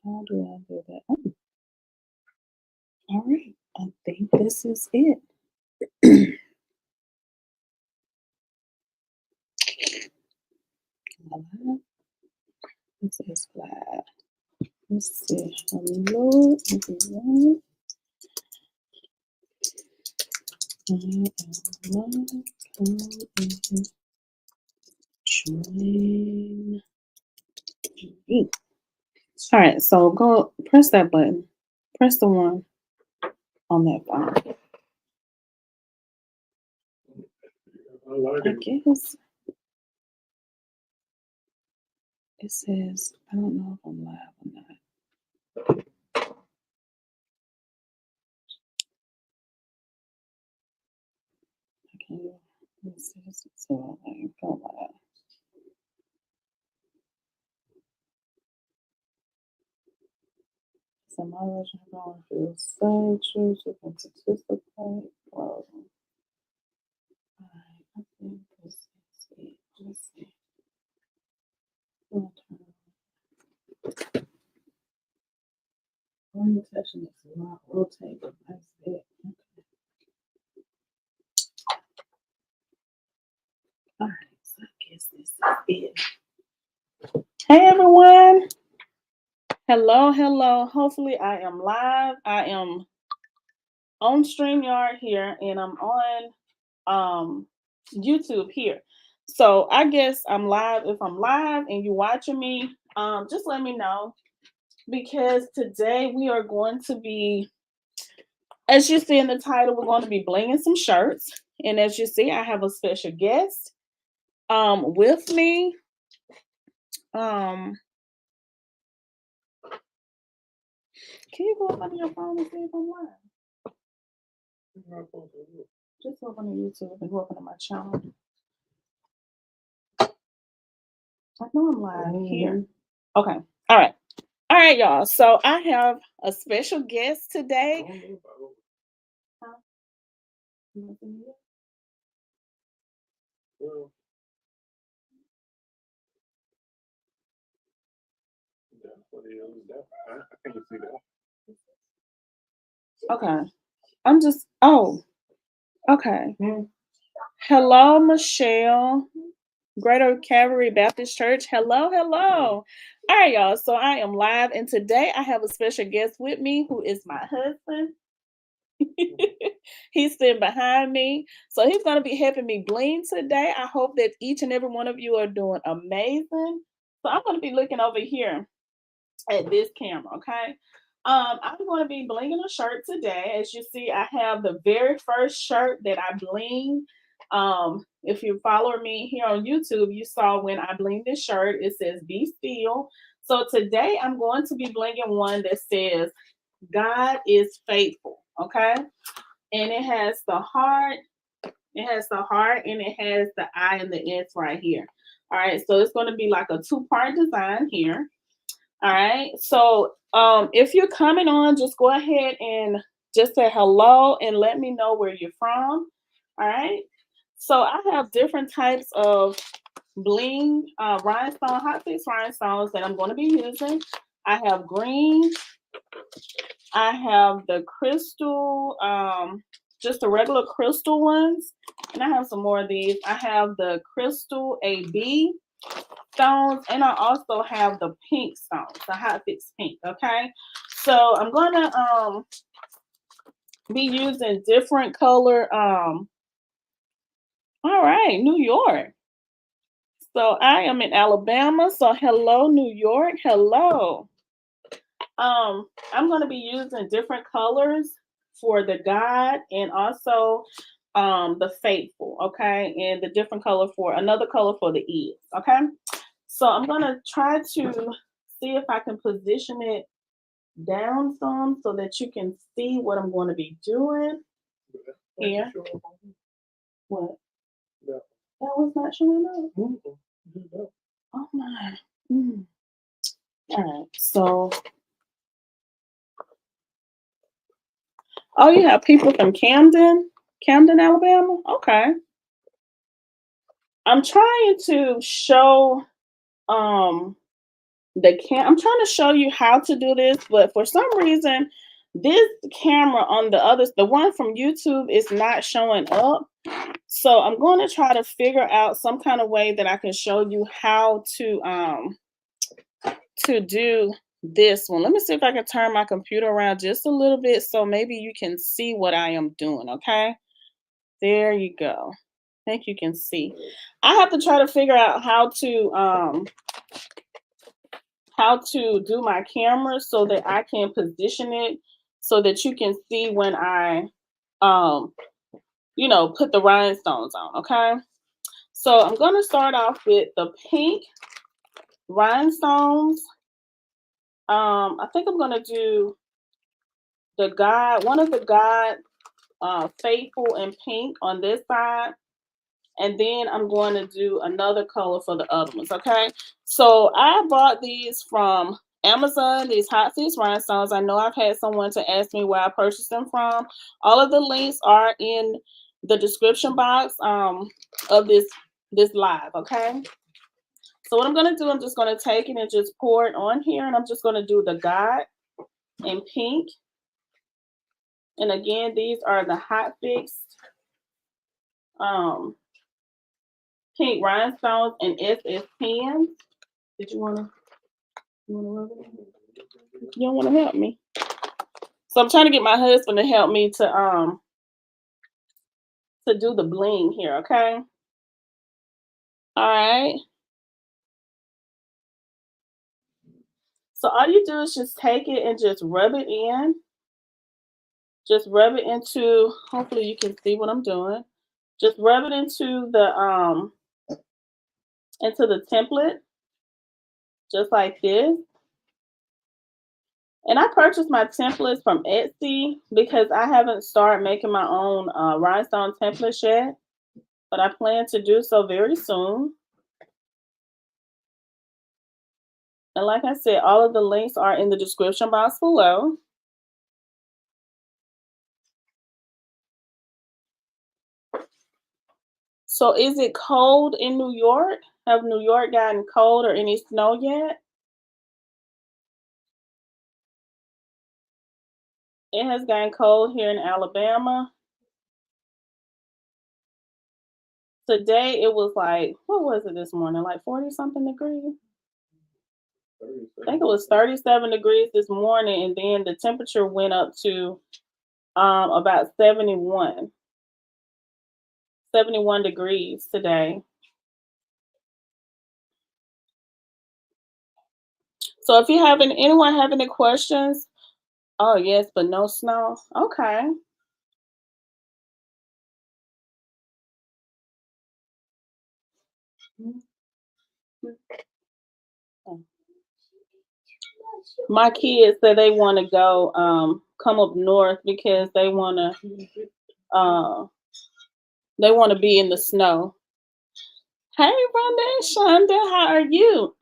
How do I do that? Oh, all right. I think this is it. This is live. Let's see. Hello, everyone. I am live. Come and join me. All right, so go press that button. Press the one on that phone. I guess it says, I don't know if I'm live or not. Okay, let's see. So I go live. So my version of going through save, choose, you can participate, close. Alright, I think this is it. Let's see. Orientation is not rotated. That's it. Okay. Alright, so I guess this is it. Hey everyone. Hello, hello. Hopefully I am live. I am on StreamYard here and I'm on YouTube here. So I guess I'm live. If I'm live and you're watching me, just let me know, because today we are going to be, as you see in the title, we're going to be blinging some shirts. And as you see, I have a special guest with me. Can you go up on your phone and see if I'm live? Just open to YouTube and go up on my channel. I know I'm live here. Okay. All right. All right, y'all. So I have a special guest today. Okay. I'm just, oh, okay. Hello, Michelle. Greater Calvary Baptist Church. Hello, hello. All right, y'all. So I am live, and today I have a special guest with me who is my husband. He's sitting behind me. So he's going to be helping me bling today. I hope that each and every one of you are doing amazing. So I'm going to be looking over here at this camera, okay? I'm going to be blinging a shirt today. As you see, I have the very first shirt that I bling. If you follow me here on YouTube, you saw when I blinged this shirt, it says "Be Still." So today I'm going to be blinging one that says "God is faithful," okay? And it has the heart, and it has the I and the S right here. All right, so it's going to be like a two-part design here. All right, so if you're coming on, just go ahead and just say hello and let me know where you're from. All right, so I have different types of bling rhinestone, hot fix rhinestones that I'm going to be using. I have green, I have the crystal, just the regular crystal ones, and I have some more of these. I have the crystal AB stones, and I also have the pink stones, the hot fix pink. Okay, so I'm gonna be using different color. All right, New York. So I am in Alabama. So hello, New York. Hello. I'm gonna be using different colors for the God and also the faithful. Okay, and the different color for another color for the is. Okay. So I'm gonna try to see if I can position it down some so that you can see what I'm going to be doing here. What? That was not showing up. Oh my. All right. So, oh, you have people from Camden, Alabama. Okay. I'm trying to show I'm trying to show you how to do this, but for some reason, this camera on the one from YouTube is not showing up. So I'm going to try to figure out some kind of way that I can show you how to do this one. Let me see if I can turn my computer around just a little bit so maybe you can see what I am doing, okay? There you go. I think you can see. I have to try to figure out how to do my camera so that I can position it so that you can see when I um put the rhinestones on, okay? So I'm going to start off with the pink rhinestones. I think I'm going to do one of the God faithful and pink on this side, and then I'm going to do another color for the other ones, okay? So I bought these from Amazon, these Hot Fix Rhinestones. I know I've had someone to ask me where I purchased them from. All of the links are in the description box of this live, okay? So what I'm going to do, I'm just going to take it and just pour it on here, and I'm just going to do the God in pink. And again, these are the Hot Fix pink rhinestones and SS pens. Did you wanna rub it? You don't wanna help me? So I'm trying to get my husband to help me to do the bling here, okay? All right. So all you do is just take it and just rub it in. Just rub it into, hopefully you can see what I'm doing. Just rub it into the template, just like this. And I purchased my templates from Etsy because I haven't started making my own rhinestone templates yet, but I plan to do so very soon. And like I said, all of the links are in the description box below. So is it cold in New York? Have New York gotten cold or any snow yet? It has gotten cold here in Alabama. Today it was like, what was it this morning? Like 40 something degrees? I think it was 37 degrees this morning, and then the temperature went up to about 71 degrees today. So if you have anyone have any questions, oh yes, but no snow. Okay. My kids said they want to go come up north because they want to be in the snow. Hey Rhonda and Shonda, how are you?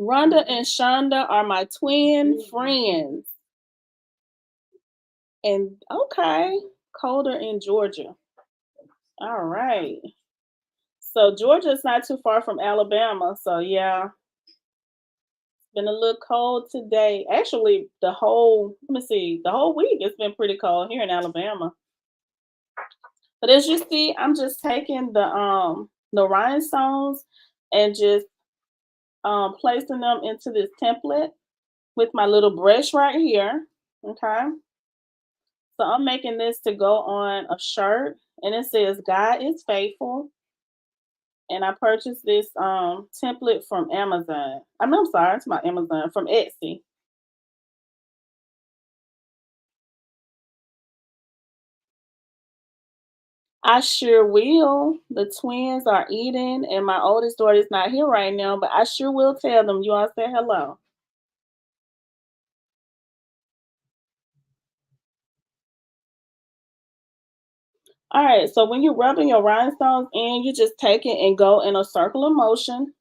Rhonda and Shonda are my twin friends. And okay, colder in Georgia. All right. So Georgia's not too far from Alabama. So yeah, been a little cold today. Actually, the whole week it's been pretty cold here in Alabama. But as you see, I'm just taking the rhinestones and just placing them into this template with my little brush right here. Okay. So I'm making this to go on a shirt, and it says God is faithful. And I purchased this template from Amazon. I'm sorry, it's my Amazon, from Etsy. I sure will. The twins are eating, and my oldest daughter is not here right now, but I sure will tell them you all say hello. All right, so when you're rubbing your rhinestones in, you just take it and go in a circular motion,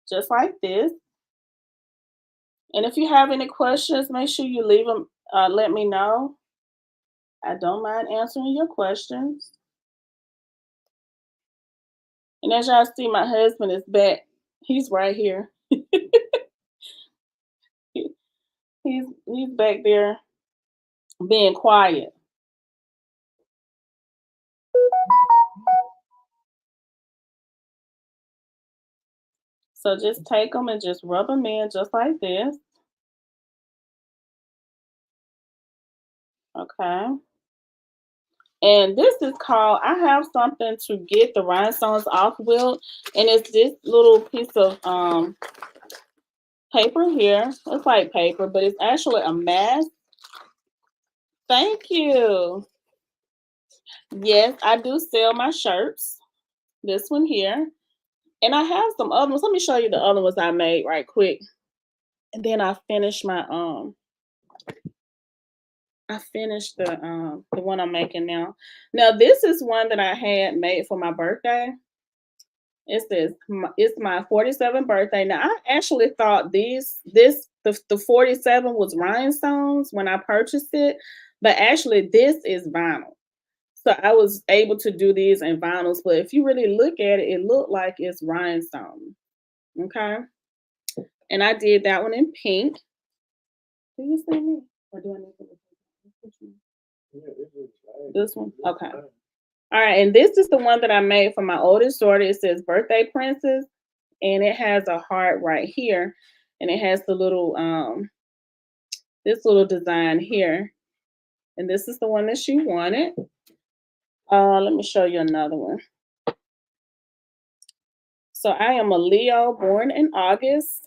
just like this. And if you have any questions, make sure you leave them, let me know. I don't mind answering your questions. And as y'all see, my husband is back. He's right here. He's back there being quiet. So just take them and just rub them in just like this. Okay. And this is called, I have something to get the rhinestones off with, and it's this little piece of paper here. It's like paper, but it's actually a mask. Thank you. Yes, I do sell my shirts. This one here. And I have some other ones. Let me show you the other ones I made right quick. And then I finished the one I'm making now. Now this is one that I had made for my birthday. It says it's my 47th birthday. Now I actually thought the 47 was rhinestones when I purchased it, but actually this is vinyl. So I was able to do these in vinyls, but if you really look at it, it looked like it's rhinestone. Okay. And I did that one in pink. Do you see me? Or do I need to this one? Okay. All right, and this is the one that I made for my oldest daughter. It says birthday princess, and it has a heart right here, and it has the little this little design here. And this is the one that she wanted. Let me show you another one. So I am a Leo born in August.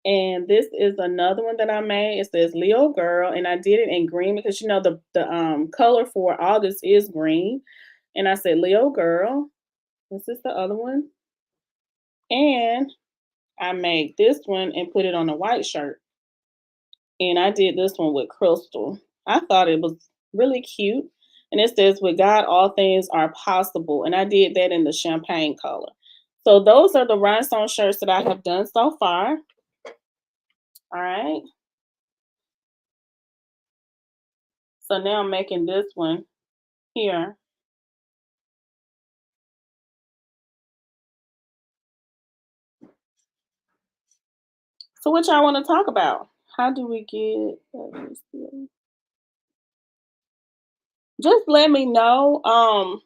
And this is another one that I made. It says Leo girl, and I did it in green because you know the color for August is green. And I said Leo girl. This is the other one. And I made this one and put it on a white shirt. And I did this one with crystal. I thought it was really cute. And it says, with God, all things are possible. And I did that in the champagne color. So those are the rhinestone shirts that I have done so far. All right. So now I'm making this one here. So what y'all want to talk about? How do we get, just let me know.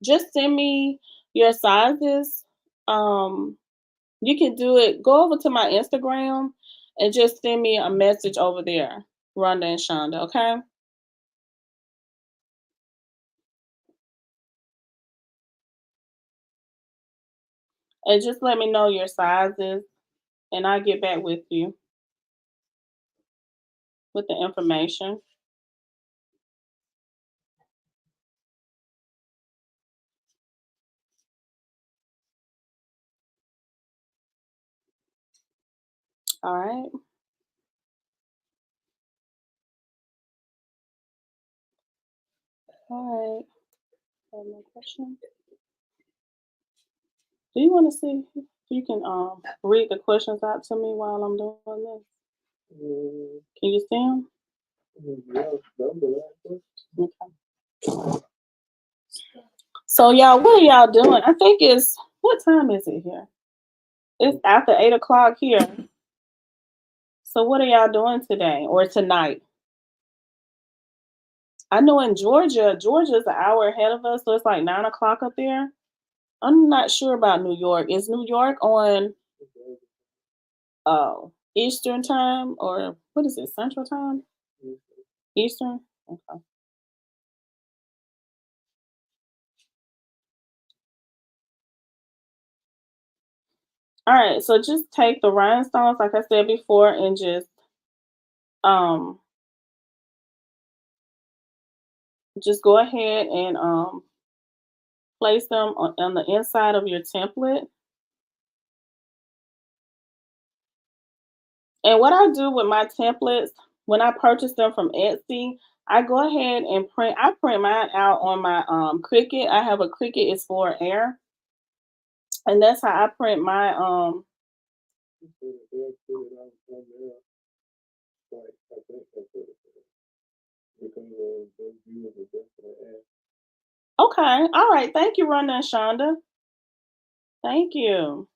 Just send me your sizes. You can do it. Go over to my Instagram and just send me a message over there, Rhonda and Shonda, okay? And just let me know your sizes, and I'll get back with you with the information. All right. All right. Have no question. Do you want to see if you can read the questions out to me while I'm doing this? Can you see them? Okay. So y'all, what are y'all doing? I think it's, what time is it here? It's after 8 o'clock here. So what are y'all doing today or tonight? I know in Georgia's an hour ahead of us, so it's like 9 o'clock up there. I'm not sure about New York. Is New York on Eastern time, or what is it, Central time? Eastern? Okay. All right, so just take the rhinestones, like I said before, and um just go ahead and place them on the inside of your template. And what I do with my templates, when I purchase them from Etsy, I go ahead and I print mine out on my CRICUT. I have a CRICUT, it's for air. And that's how I print my okay. All right. Thank you, Rhonda and Shonda. Thank you.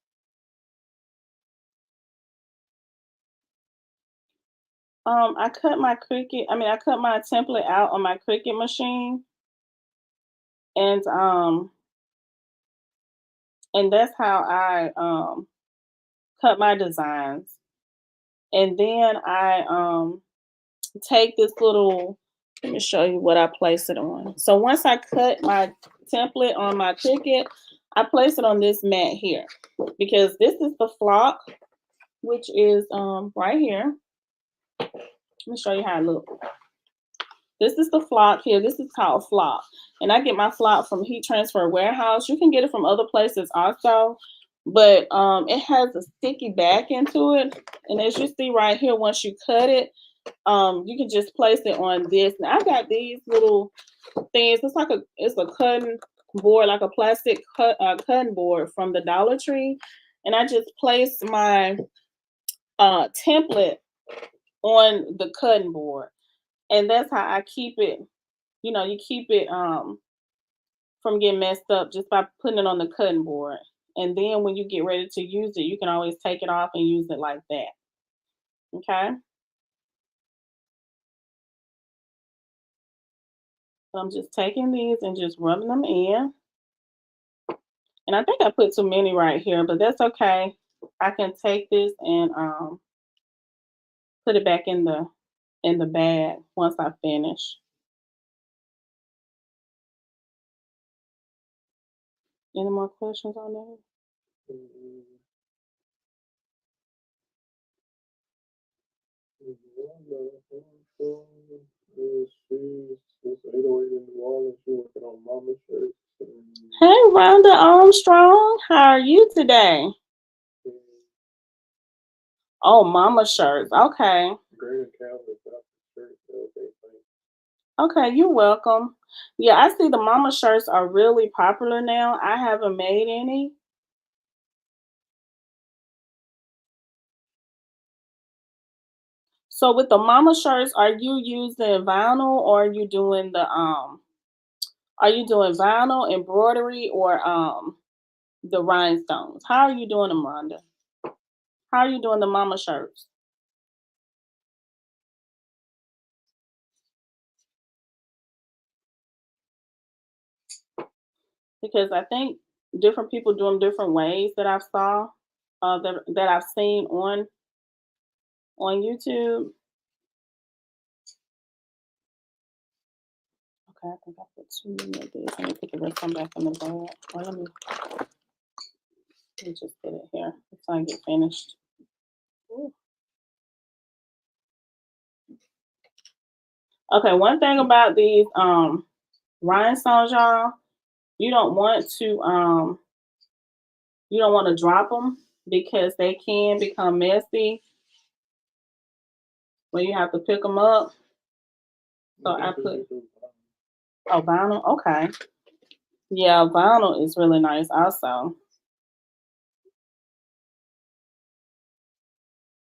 I cut my Cricut. I cut my template out on my Cricut machine, and that's how I cut my designs. And then I take this little. Let me show you what I place it on. So once I cut my template on my Cricut, I place it on this mat here because this is the flock, which is right here. Let me show you how it looks. This is the flock here. This is called flock. And I get my flock from Heat Transfer Warehouse. You can get it from other places also. But it has a sticky back into it. And as you see right here, once you cut it, you can just place it on this. Now I got these little things. It's a cutting board, like a plastic cutting board from the Dollar Tree. And I just place my template on the cutting board. And that's how I keep it. You know, you keep it from getting messed up just by putting it on the cutting board. And then when you get ready to use it, you can always take it off and use it like that. Okay. So I'm just taking these and just rubbing them in. And I think I put too many right here, but that's okay. I can take this and put it back in the bag once I finish. Any more questions on that? Hey, Rhonda Armstrong, how are you today? Oh, mama shirts. Okay. Okay, you're welcome. Yeah, I see the mama shirts are really popular now. I haven't made any. So with the mama shirts, are you using vinyl or are you doing vinyl embroidery or the rhinestones? How are you doing them, Rhonda? How are you doing the mama shirts? Because I think different people do them different ways that I've saw, that I've seen on YouTube. Okay, I think I put too many of these. Let me put the rest of them back in the bag. Or let me just get it here so I get finished. Ooh. Okay, one thing about these rhinestones, y'all, you don't want to drop them because they can become messy when you have to pick them up. So I put vinyl. Okay, yeah, vinyl is really nice also.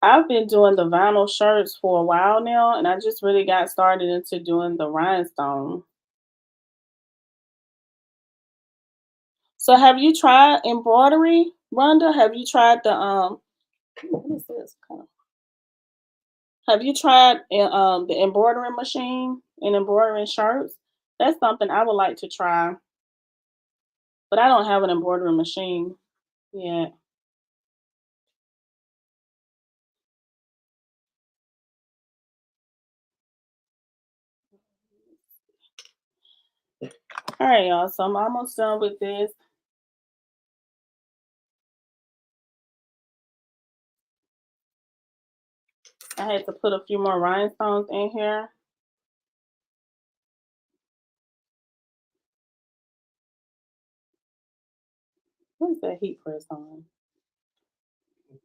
I've been doing the vinyl shirts for a while now, and I just really got started into doing the rhinestone. So have you tried embroidery, Rhonda? Have you tried the what is this kind of? Have you tried the embroidery machine and embroidering shirts? That's something I would like to try, but I don't have an embroidery machine yet. All right, y'all. So I'm almost done with this. I had to put a few more rhinestones in here. What is that heat press on?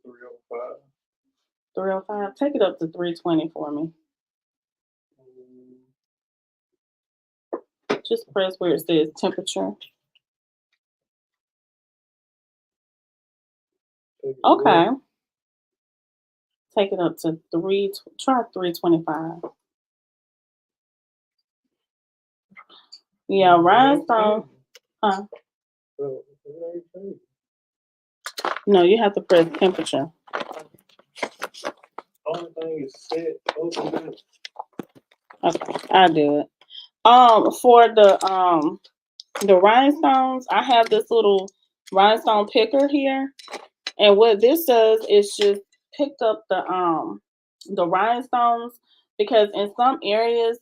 305. 305. Take it up to 320 for me. Just press where it says temperature. Okay. Take it up to try 325. Yeah, rhinestone. Huh? No, you have to press temperature. only thing is set open. Okay, I'll do it. For the rhinestones, I have this little rhinestone picker here, and what this does is just pick up the rhinestones, because in some areas,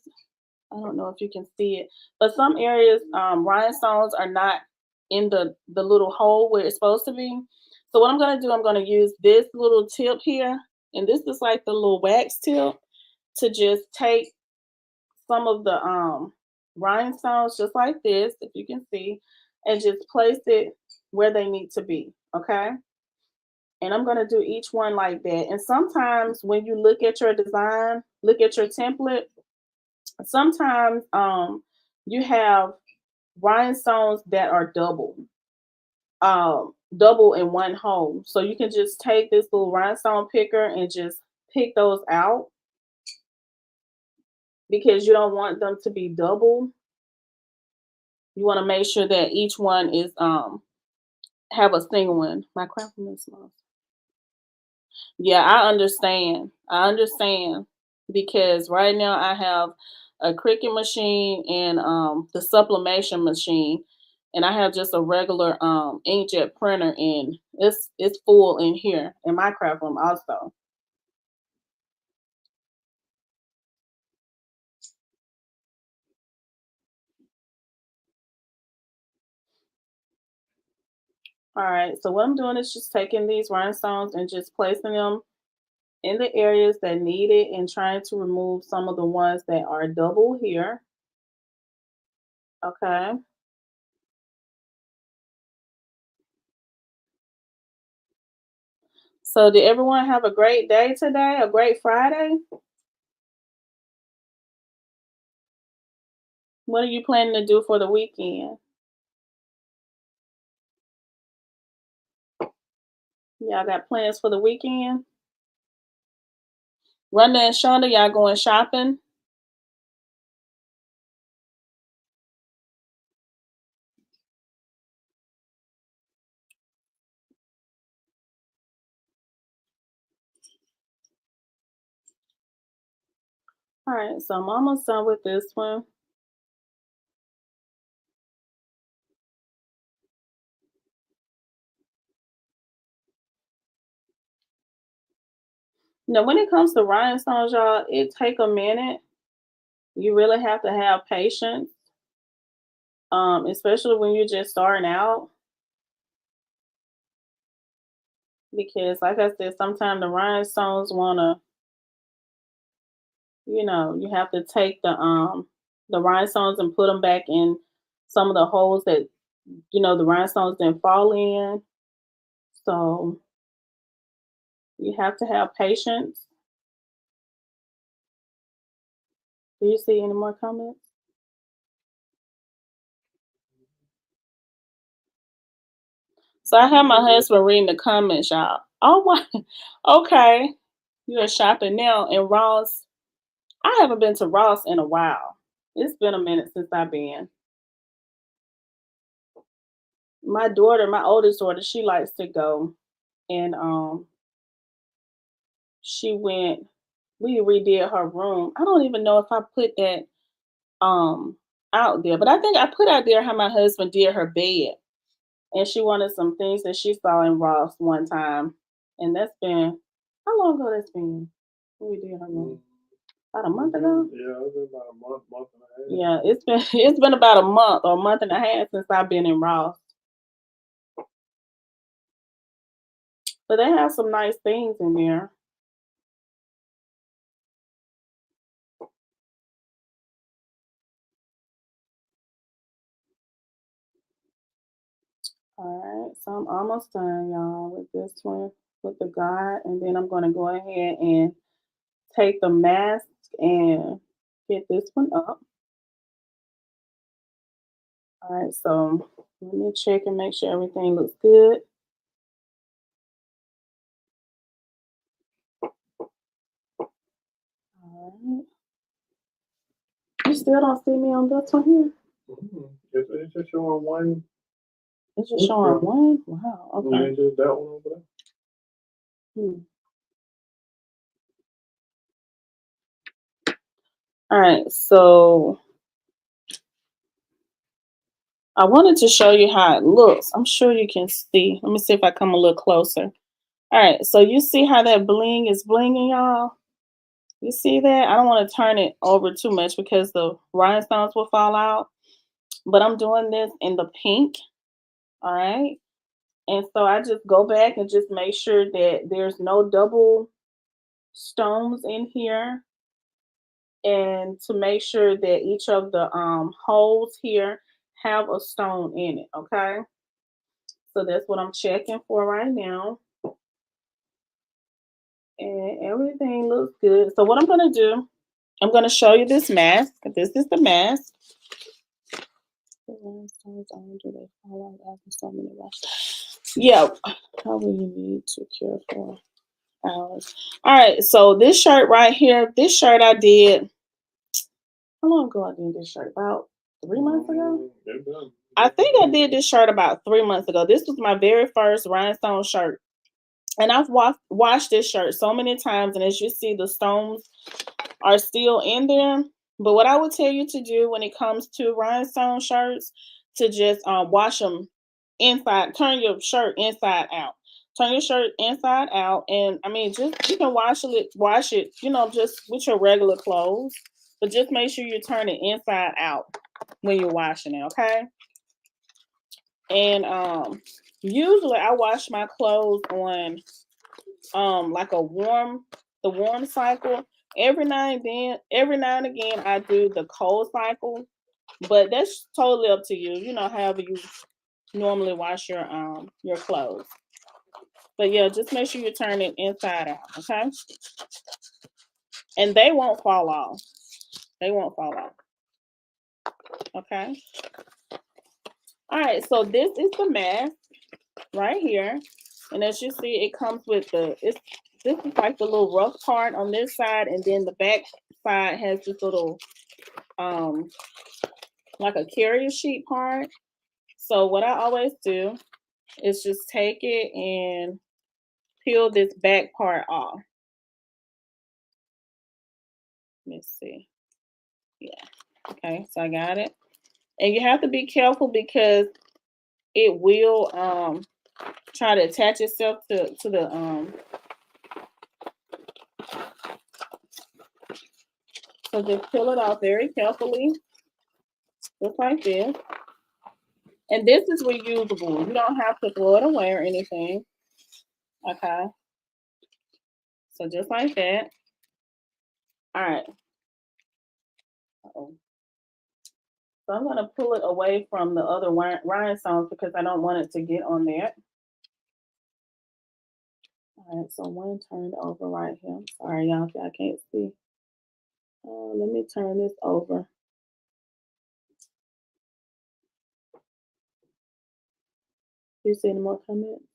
I don't know if you can see it, but some areas rhinestones are not in the little hole where it's supposed to be. So what I'm going to do, I'm going to use this little tip here, and this is like the little wax tip, to just take some of the rhinestones just like this, if you can see, and just place it where they need to be, okay? And I'm going to do each one like that. And sometimes when you look at your design, look at your template, sometimes you have rhinestones that are double in one hole. So you can just take this little rhinestone picker and just pick those out, because you don't want them to be double. You want to make sure that each one is have a single one. My crackling is small. Yeah, I understand. I understand, because right now I have a CRICUT machine and the sublimation machine, and I have just a regular inkjet printer, and it's full in here in my craft room also. All right, so what I'm doing is just taking these rhinestones and just placing them in the areas that need it, and trying to remove some of the ones that are double here. Okay. So did everyone have a great day today? A great Friday? What are you planning to do for the weekend? Y'all got plans for the weekend? Rhonda and Shonda, y'all going shopping? All right, so I'm almost done with this one. Now, when it comes to rhinestones, y'all, it take a minute. You really have to have patience, especially when you're just starting out. Because, like I said, sometimes the rhinestones wanna, you have to take the rhinestones and put them back in some of the holes that the rhinestones didn't fall in. So you have to have patience. Do you see any more comments? So I have my husband reading the comments, y'all. Oh, wow. Okay. You're shopping now in Ross. I haven't been to Ross in a while. It's been a minute since I've been. My daughter, my oldest daughter, she likes to go, and she went. We redid her room. I don't even know if I put that um out there, but I think I put out there how my husband did her bed, and she wanted some things that she saw in Ross one time, and that's been how long ago that's been? When we did her room? About a month ago. Yeah, it's been about a month and a half. Yeah, it's been it's been about a month or a month and a half since I've been in Ross. But they have some nice things in there. All right, so I'm almost done, y'all, with this one, with the guide, and then I'm going to go ahead and take the mask and get this one up. All right, so let me check and make sure everything looks good. All right. You still don't see me on this one here? It's just showing one. It's just showing one? Wow, okay. And just that one over there. All right, so I wanted to show you how it looks. I'm sure you can see. Let me see if I come a little closer. All right, so you see how that bling is blinging, y'all? You see that? I don't want to turn it over too much because the rhinestones will fall out. But I'm doing this in the pink, all right? And so I just go back and just make sure that there's no double stones in here. And to make sure that each of the holes here have a stone in it, okay? So that's what I'm checking for right now. And everything looks good. So what I'm gonna do, I'm gonna show you this mask. This is the mask. Yeah, how will you need to care for hours? All right, so this shirt right here, this shirt I did, how long ago I did this shirt? About 3 months ago? I think I did this shirt about 3 months ago. This was my very first rhinestone shirt. And I've washed this shirt so many times, and as you see, the stones are still in there. But what I would tell you to do when it comes to rhinestone shirts, to just wash them inside, turn your shirt inside out. Turn your shirt inside out, and I mean, just you can wash it, you know, just with your regular clothes, but just make sure you turn it inside out when you're washing it, okay? And usually I wash my clothes on like the warm cycle. Every now and again I do the cold cycle, but that's totally up to you. You know, however you normally wash your clothes. But yeah, just make sure you turn it inside out, okay? And they won't fall off. They won't fall off. Okay. All right, so this is the mask right here. And as you see, it comes with this is like the little rough part on this side, and then the back side has this little like a carrier sheet part. So what I always do is just take it and peel this back part off. Let me see. Yeah. Okay, so I got it. And you have to be careful because it will try to attach itself to the so just peel it off very carefully, just like this. And this is reusable. You don't have to throw it away or anything. Okay. So just like that. All right. Uh-oh. So I'm going to pull it away from the other rhinestones because I don't want it to get on there. All right, so one turned over right here. Sorry, y'all, I can't see. Let me turn this over. Do you see any more comments?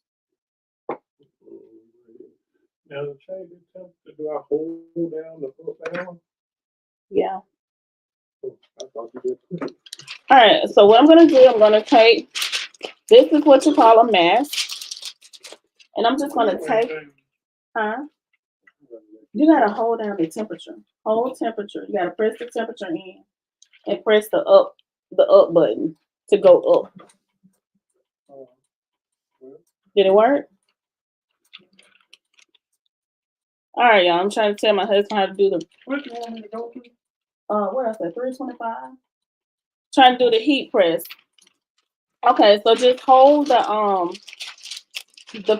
Now the change in temperature, do I hold down the foot down? Yeah. Oh, I thought you did. All right, so what I'm going to do, I'm going to take, this is what you call a mask. And I'm just going to take, you got to hold down the temperature. Hold temperature. You got to press the temperature in and press the up button to go up. Did it work? All right, y'all. I'm trying to tell my husband how to do the, what you want me to go to? What else? 325? Trying to do the heat press. Okay, so just hold the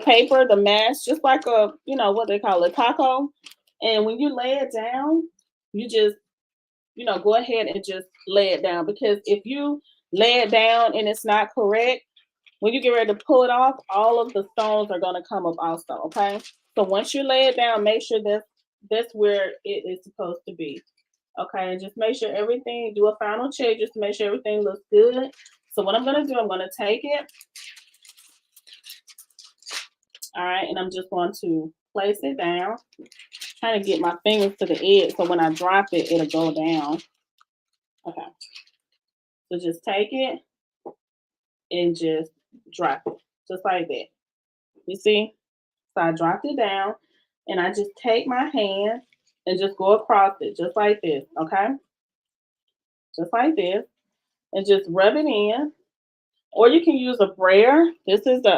paper, the mask, just like a, you know, what they call a taco. And when you lay it down, you just, you know, go ahead and just lay it down, because if you lay it down and it's not correct, when you get ready to pull it off, all of the stones are going to come up also, okay? So once you lay it down, make sure that's where it is supposed to be, okay? And just make sure everything, do a final check just to make sure everything looks good. So what I'm going to do, I'm going to take it, all right, and I'm just going to place it down, trying to get my fingers to the edge so when I drop it, it'll go down. Okay, so just take it and just drop it, just like that. You see? So I dropped it down, and I just take my hand and just go across it, just like this, okay? just like this, and just rub it in. Or you can use a brayer. This is a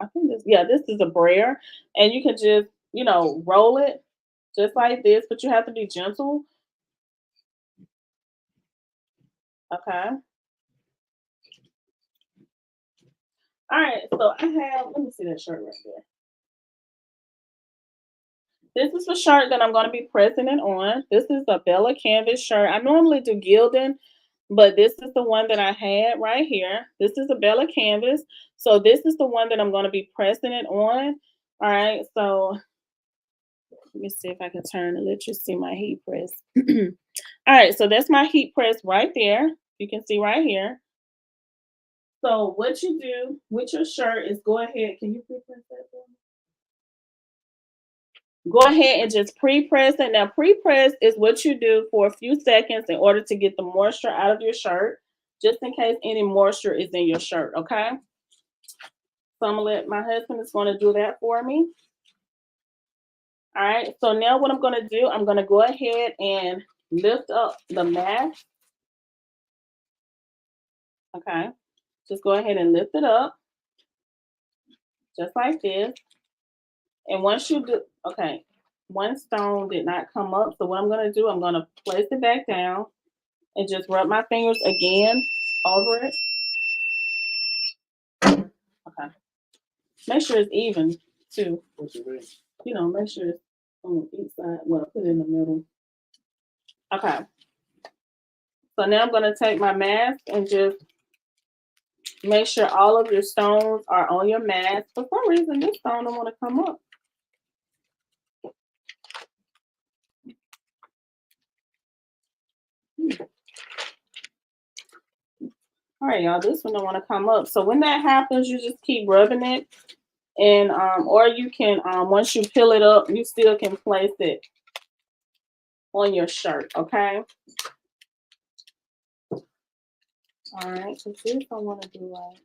I think this is a brayer, and you can just, you know, roll it just like this, but you have to be gentle. Okay. All right, so I have, let me see that shirt right there. This is the shirt that I'm going to be pressing it on. This is a Bella canvas shirt. I normally do gilding, but this is the one that I had right here. This is a Bella canvas. So this is the one that I'm going to be pressing it on. All right, so let me see if I can turn and let you see my heat press. All right, so that's my heat press right there. You can see right here. So what you do with your shirt is go ahead. Can you pre-press that for me? Go ahead and just pre-press it. Now, pre-press is what you do for a few seconds in order to get the moisture out of your shirt, just in case any moisture is in your shirt, okay? So I'm gonna let my husband is gonna do that for me. All right, so now what I'm gonna do, I'm gonna go ahead and lift up the mask. Okay, just go ahead and lift it up, just like this. And once you do, okay, one stone did not come up. So what I'm gonna do, I'm gonna place it back down and just rub my fingers again over it. Okay. Make sure it's even too. What you mean? You know, make sure it's on each side. Well, put it in the middle. Okay. So now I'm gonna take my mask and just make sure all of your stones are on your mask. For some reason, this stone don't want to come up. All right, y'all, this one don't want to come up. So when that happens, you just keep rubbing it. And or you can once you peel it up, you still can place it on your shirt, okay? All right, so see if I want to do right.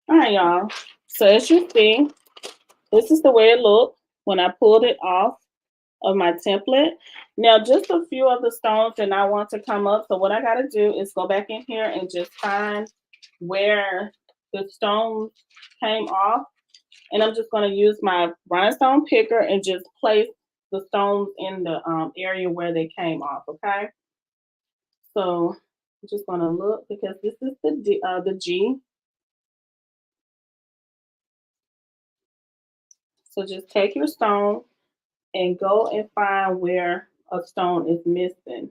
All right, y'all. So as you see, this is the way it looked when I pulled it off of my template. Now, just a few of the stones that I want to come up. So what I got to do is go back in here and just find where the stones came off. And I'm just going to use my rhinestone picker and just place the stones in the area where they came off, okay? So I'm just going to look because this is the G. So just take your stone and go and find where a stone is missing.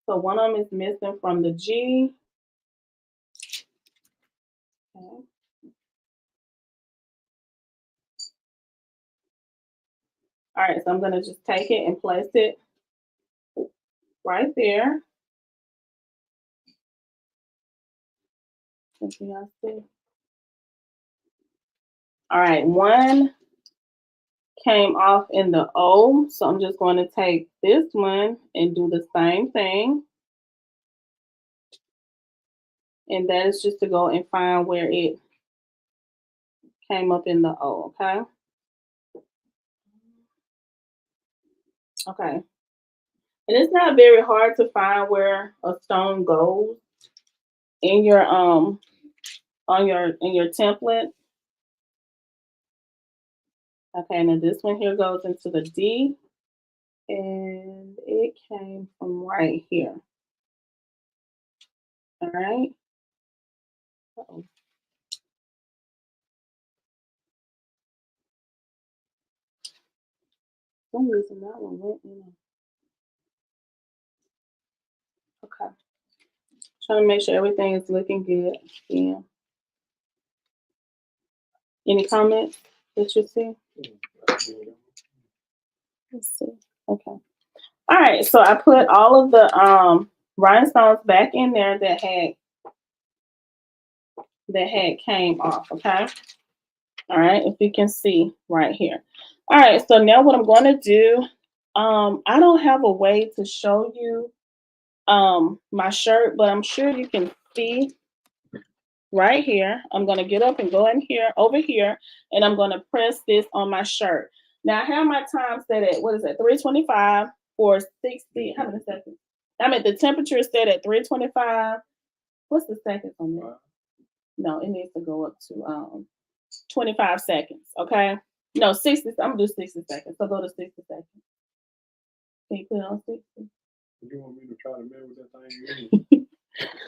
So one of them is missing from the G. Okay. All right, so I'm gonna just take it and place it right there. All right, one came off in the O, so I'm just going to take this one and do the same thing. And that is just to go and find where it came up in the O, okay? Okay. And it's not very hard to find where a stone goes in your in your template. Okay, now this one here goes into the D, and it came from right here. All right. Uh-oh. For some reason that one went in. Okay. Trying to make sure everything is looking good. Yeah. Any comments that you see? Let's see. Okay. All right. So I put all of the rhinestones back in there that had came off. Okay. All right. If you can see right here. All right. So now what I'm going to do, I don't have a way to show you my shirt, but I'm sure you can see right here. I'm going to get up and go in here, over here, and I'm going to press this on my shirt. Now I have my time set at, what is it, 325 for 60, how many seconds? I mean, the temperature is set at 325. What's the seconds on that? No, it needs to go up to 25 seconds, okay? No, 60, I'm gonna do 60 seconds. So go to 60 seconds. Can you put it on 60? You want me to try to remember that thing?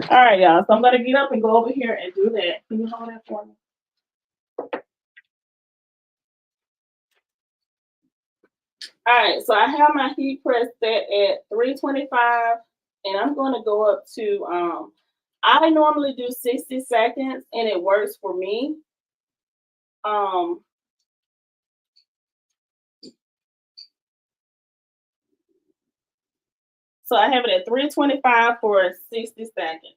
All right, y'all. So I'm gonna get up and go over here and do that. Can you hold that for me? All right, so I have my heat press set at 325, and I'm gonna go up to I normally do 60 seconds, and it works for me. So I have it at 325 for 60 seconds.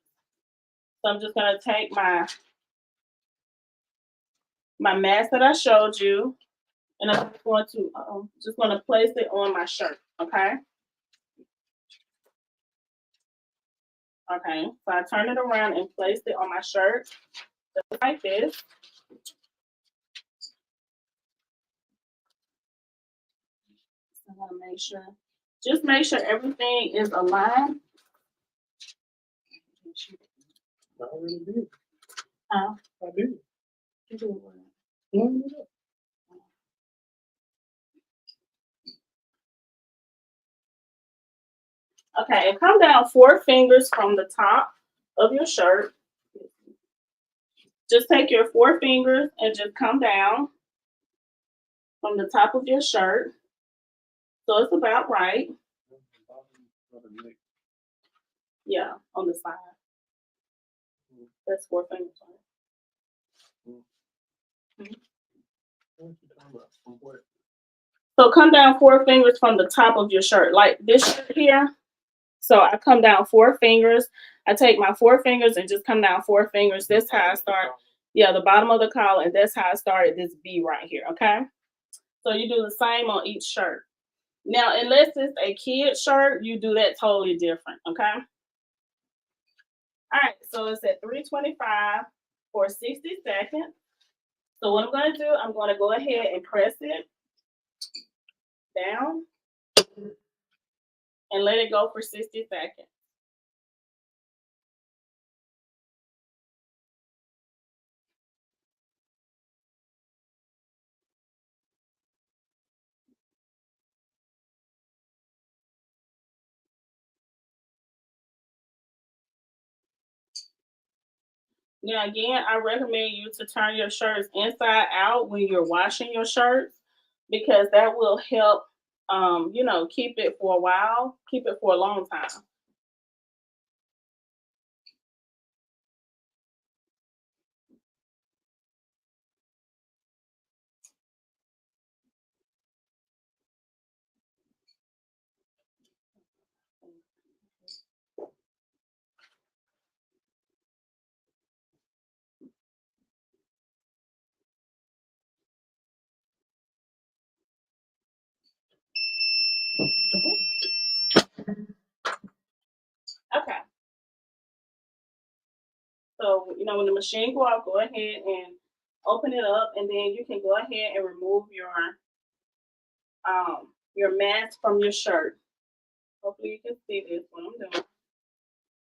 So I'm just gonna take my mask that I showed you, and I'm just going to place it on my shirt, okay? Okay, so I turn it around and place it on my shirt, just like this. I want to make sure everything is aligned. I really did. I did. You do what? Okay, and come down 4 fingers from the top of your shirt. Just take your 4 fingers and just come down from the top of your shirt. So it's about right. Yeah, on the side. That's 4 fingers. So come down 4 fingers from the top of your shirt, like this shirt here. So I come down 4 fingers. I take my 4 fingers and just come down 4 fingers. That's how I start. Yeah, the bottom of the collar, and that's how I started this V right here, okay? So you do the same on each shirt. Now, unless it's a kid shirt, you do that totally different, okay? All right, so it's at 325 for 60 seconds. So what I'm going to do, I'm going to go ahead and press it down and let it go for 60 seconds. Now, again, I recommend you to turn your shirts inside out when you're washing your shirts, because that will help, you know, keep it for a while, keep it for a long time. Okay. So, you know, when the machine go out, go ahead and open it up, and then you can go ahead and remove your mask from your shirt. Hopefully you can see this what I'm doing.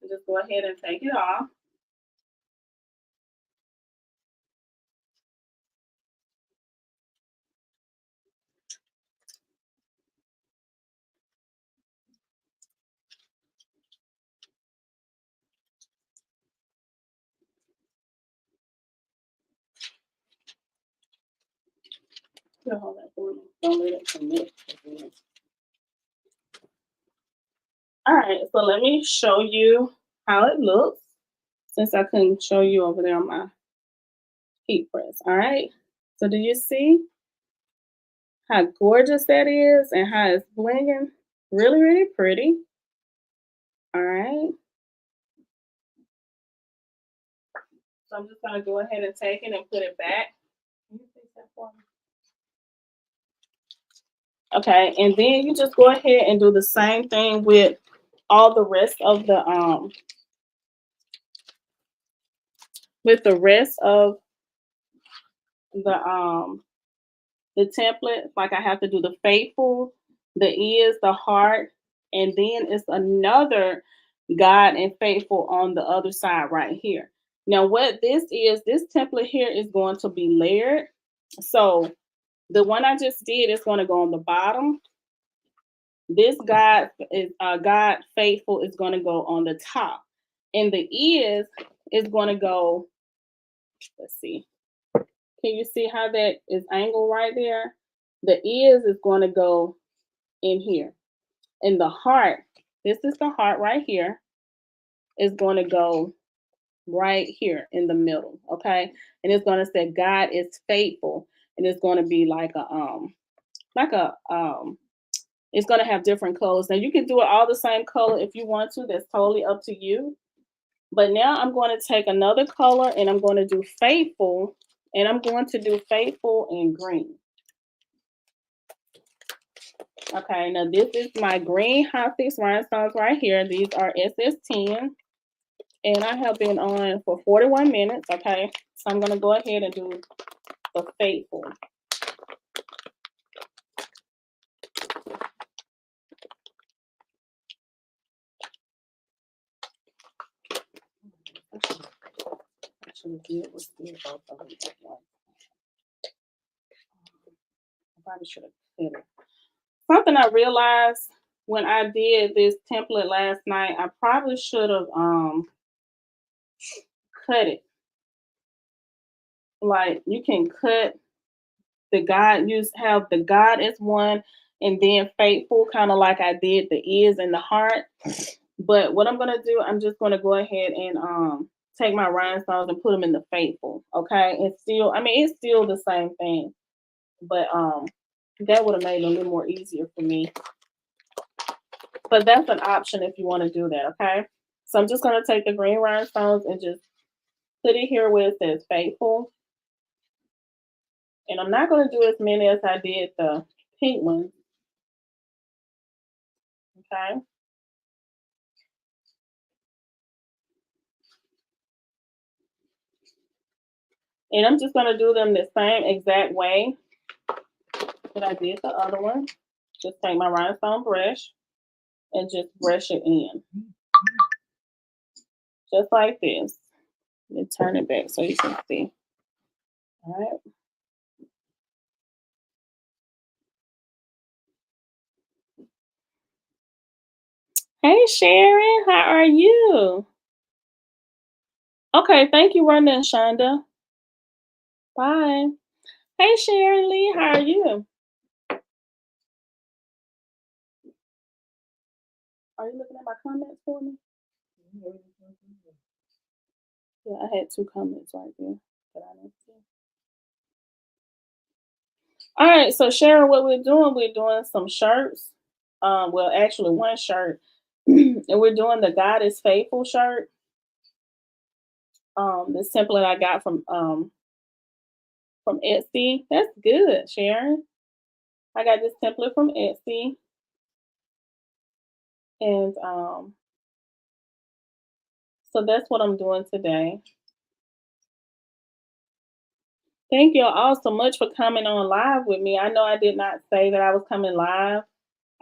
And just go ahead and take it off. Hold that for me. Don't let it commit. All right, so let me show you how it looks, since I couldn't show you over there on my heat press. All right, so do you see how gorgeous that is and how it's blinging? Really, really pretty. All right. So I'm just gonna go ahead and take it and put it back. Can you fix that for me? Okay, and then you just go ahead and do the same thing with all the rest of the with the rest of the template. Like I have to do the faithful, the is, the heart, and then it's another God and faithful on the other side right here. Now what this template here is going to be layered. So the one I just did is going to go on the bottom. This God is God faithful is going to go on the top, and the is going to go. Let's see. Can you see how that is angled right there? The is going to go in here, and the heart. This is the heart right here. Is going to go right here in the middle. Okay, and it's going to say God is faithful, and it's going to be like a it's going to have different colors. Now you can do it all the same color if you want to. That's totally up to you. But now I'm going to take another color and I'm going to do faithful, and I'm going to do faithful in green. Okay, now this is my green hot fix rhinestones right here. These are SS10, and I have been on for 41 minutes. Okay, so I'm going to go ahead and do the faithful. I probably should have said it. Something I realized when I did this template last night, I probably should have cut it. Like you can cut the God, you have the God as one, and then faithful, kind of like I did the is and the heart. But what I'm gonna do, I'm just gonna go ahead and take my rhinestones and put them in the faithful. Okay, it's still, I mean, it's still the same thing, but that would have made it a little more easier for me. But that's an option if you want to do that. Okay, so I'm just gonna take the green rhinestones and just put it here where it says faithful. And I'm not going to do as many as I did the pink ones. Okay. And I'm just going to do them the same exact way that I did the other one. Just take my rhinestone brush and just brush it in. Just like this. And turn it back so you can see. All right. Hey, Sharon, how are you? Okay, thank you, Rhonda and Shonda. Bye. Hey, Sharon Lee, how are you? Are you looking at my comments for me? Yeah, I had 2 comments right there that I didn't see. All right, so Sharon, what we're doing some shirts. Well, actually, one shirt, and we're doing the God is Faithful shirt. This template I got from Etsy. That's good, Sharon. I got this template from Etsy, and so that's what I'm doing today. Thank you all so much for coming on live with me. I know I did not say that I was coming live.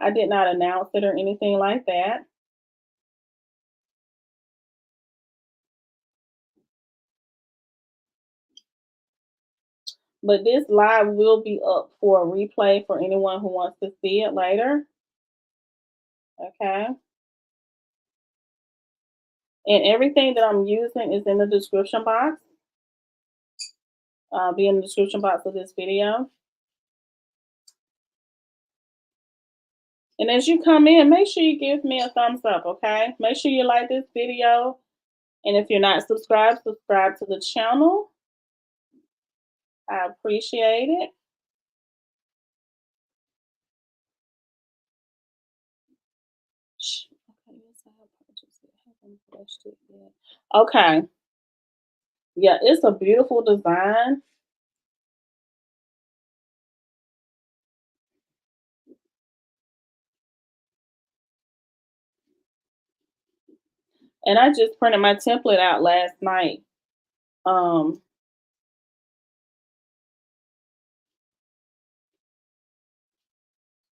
I did not announce it or anything like that. But this live will be up for a replay for anyone who wants to see it later. Okay. And everything that I'm using is in the description box. Be in the description box of this video. And as you come in, make sure you give me a thumbs up, okay? Make sure you like this video. And if you're not subscribed, subscribe to the channel. I appreciate it. Okay. Yeah, it's a beautiful design. And I just printed my template out last night.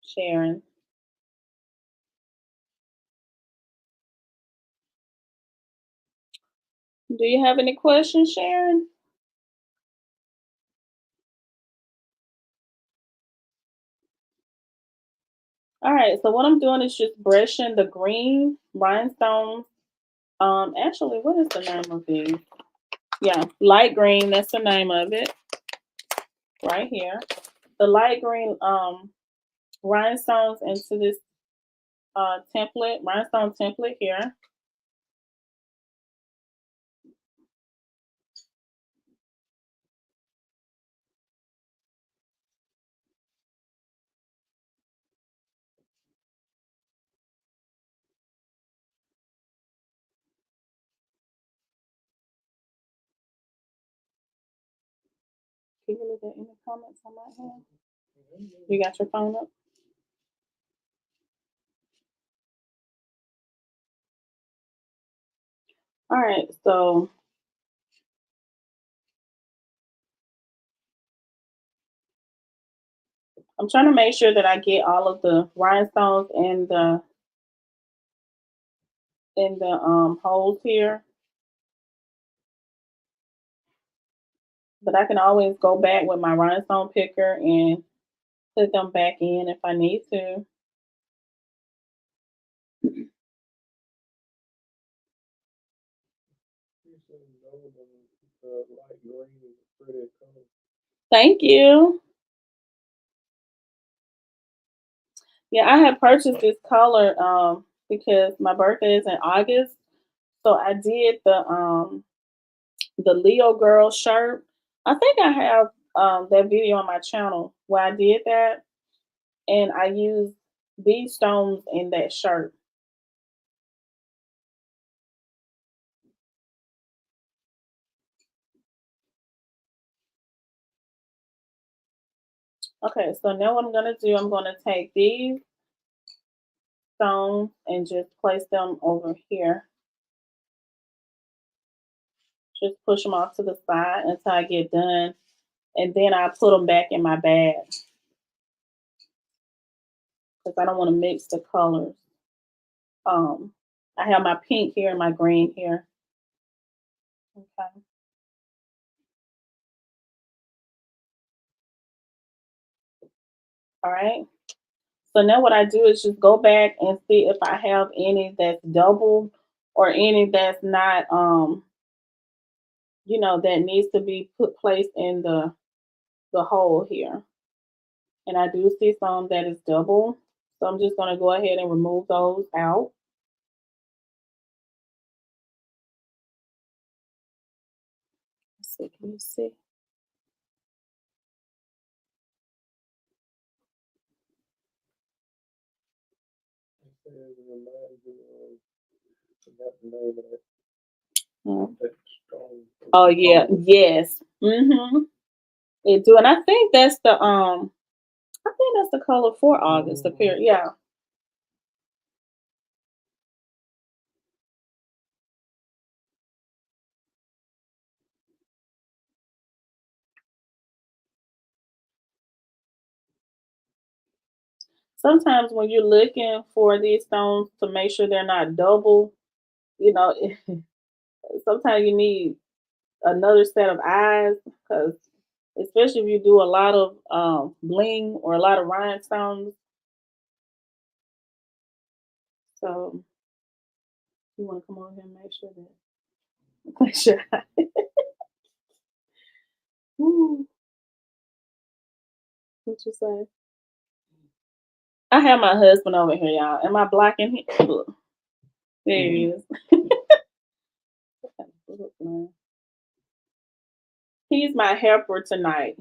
Sharon. Do you have any questions, Sharon? All right, so what I'm doing is just brushing the green rhinestones. Actually, what is the name of these? Yeah, light green, that's the name of it. Right here. The light green rhinestones into this template, rhinestone template here. Can you look at any comments I might have? You got your phone up? All right, so I'm trying to make sure that I get all of the rhinestones in the holes here. But I can always go back with my rhinestone picker and put them back in if I need to. Light green is a pretty color. Thank you. Yeah, I had purchased this color because my birthday is in August. So I did the Leo girl shirt. I think I have that video on my channel where I did that, and I used these stones in that shirt. Okay, so now what I'm gonna do, I'm gonna take these stones and just place them over here. Just push them off to the side until I get done, and then I put them back in my bag because I don't want to mix the colors. I have my pink here and my green here. Okay. All right. So now what I do is just go back and see if I have any that's double or any that's not, that needs to be placed in the hole here. And I do see some that is double. So I'm just going to go ahead and remove those out. Let's see, can you see? Oh yeah, yes. It do, and I think that's the color for August. The period, yeah. Sometimes when you're looking for these stones to make sure they're not double, you know, sometimes you need another set of eyes because especially if you do a lot of bling or a lot of rhinestones. So you want to come over here and make sure that make sure. Ooh, what you say? I have my husband over here, y'all. Am I blocking him? Look, there he is. He's my helper tonight.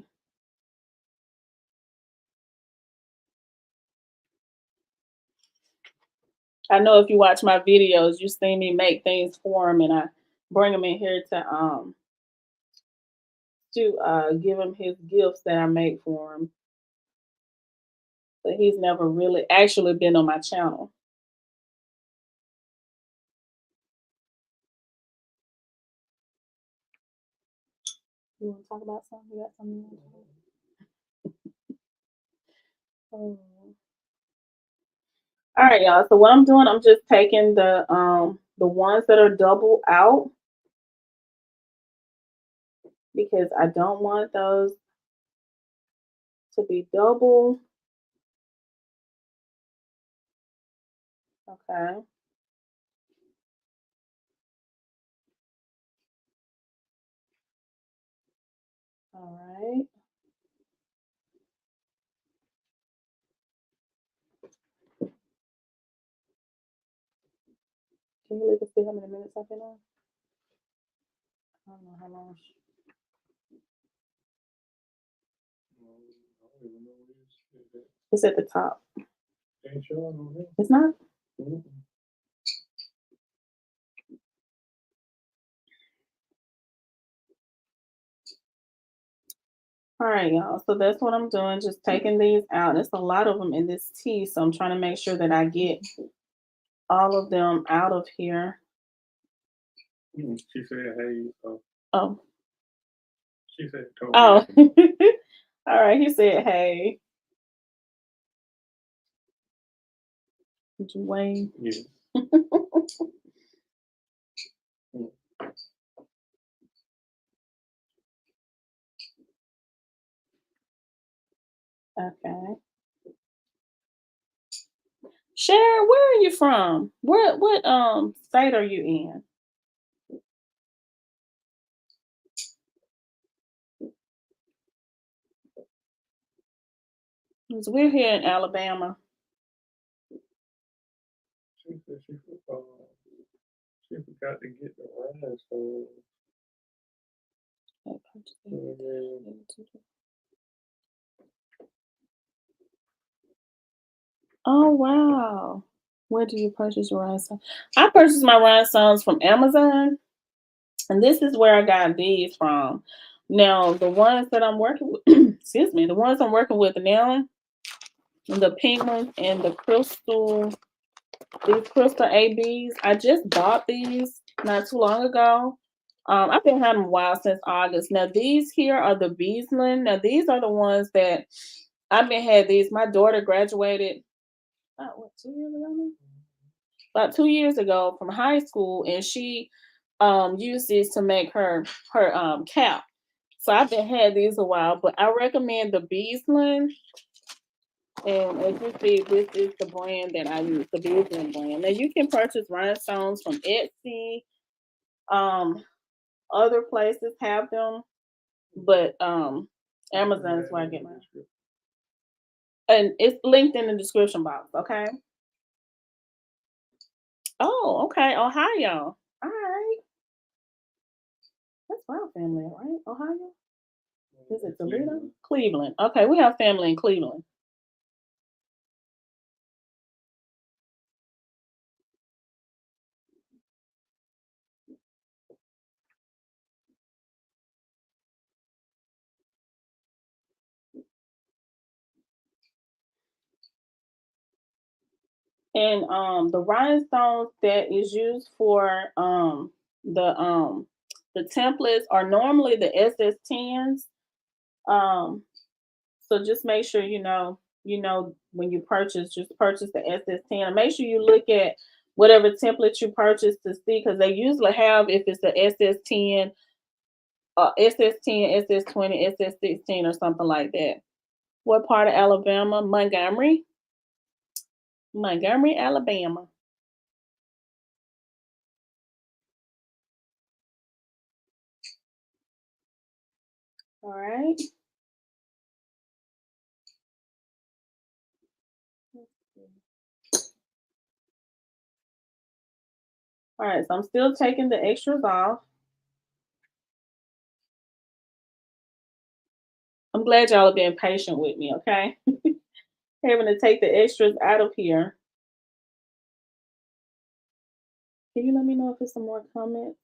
I know if you watch my videos, you see me make things for him, and I bring him in here to give him his gifts that I make for him. But he's never really actually been on my channel. You want to talk about something? You got something you want to talk about? Oh. All right, y'all. So what I'm doing, I'm just taking the ones that are double out because I don't want those to be double. Okay. All right. Can you look and see how many minutes I've been on? I don't know how long. I don't even know what it is. It's at the top. Ain't showing on here. It's not? Mhm. All right, y'all. So that's what I'm doing. Just taking these out. There's a lot of them in this tea. So I'm trying to make sure that I get all of them out of here. She said, hey, Oh. she said, Oh. All right. He said, hey. Dwayne. Yeah. Okay. Sharon, where are you from? What state are you in? 'Cause we're here in Alabama. She said she forgot to get the Rhinestones. Oh wow. Where do you purchase your rhinestones? I purchased my rhinestones from Amazon, and this is where I got these from. Now, the ones that I'm working with, excuse me, the ones I'm working with now, the pink ones and the crystal, these crystal ABs, I just bought these not too long ago. I've been having them a while since August. Now, these here are the BLING. Now, these are the ones that I've been had these. My daughter graduated what, 2 years ago now? About 2 years ago from high school, and she used these to make her cap. So I've been had these a while, but I recommend the BLING. And as you see, this is the brand that I use, the BLING brand. Now you can purchase rhinestones from Etsy. Other places have them, but Amazon is where I get mine. And it's linked in the description box, okay? Oh, okay. Ohio. All right. That's my family, right? Ohio? Is it Toledo? Cleveland. Okay, we have family in Cleveland. And the rhinestones that is used for the templates are normally the SS10s. Um so just make sure you know when you purchase, just purchase the SS10 and make sure you look at whatever template you purchase to see, because they usually have, if it's the SS10, SS10, SS20, SS16 or something like that. What part of Alabama? Montgomery? Montgomery, Alabama. All right. All right, so I'm still taking the extras off. I'm glad y'all are being patient with me, okay? Having to take the extras out of here. Can you let me know if there's some more comments?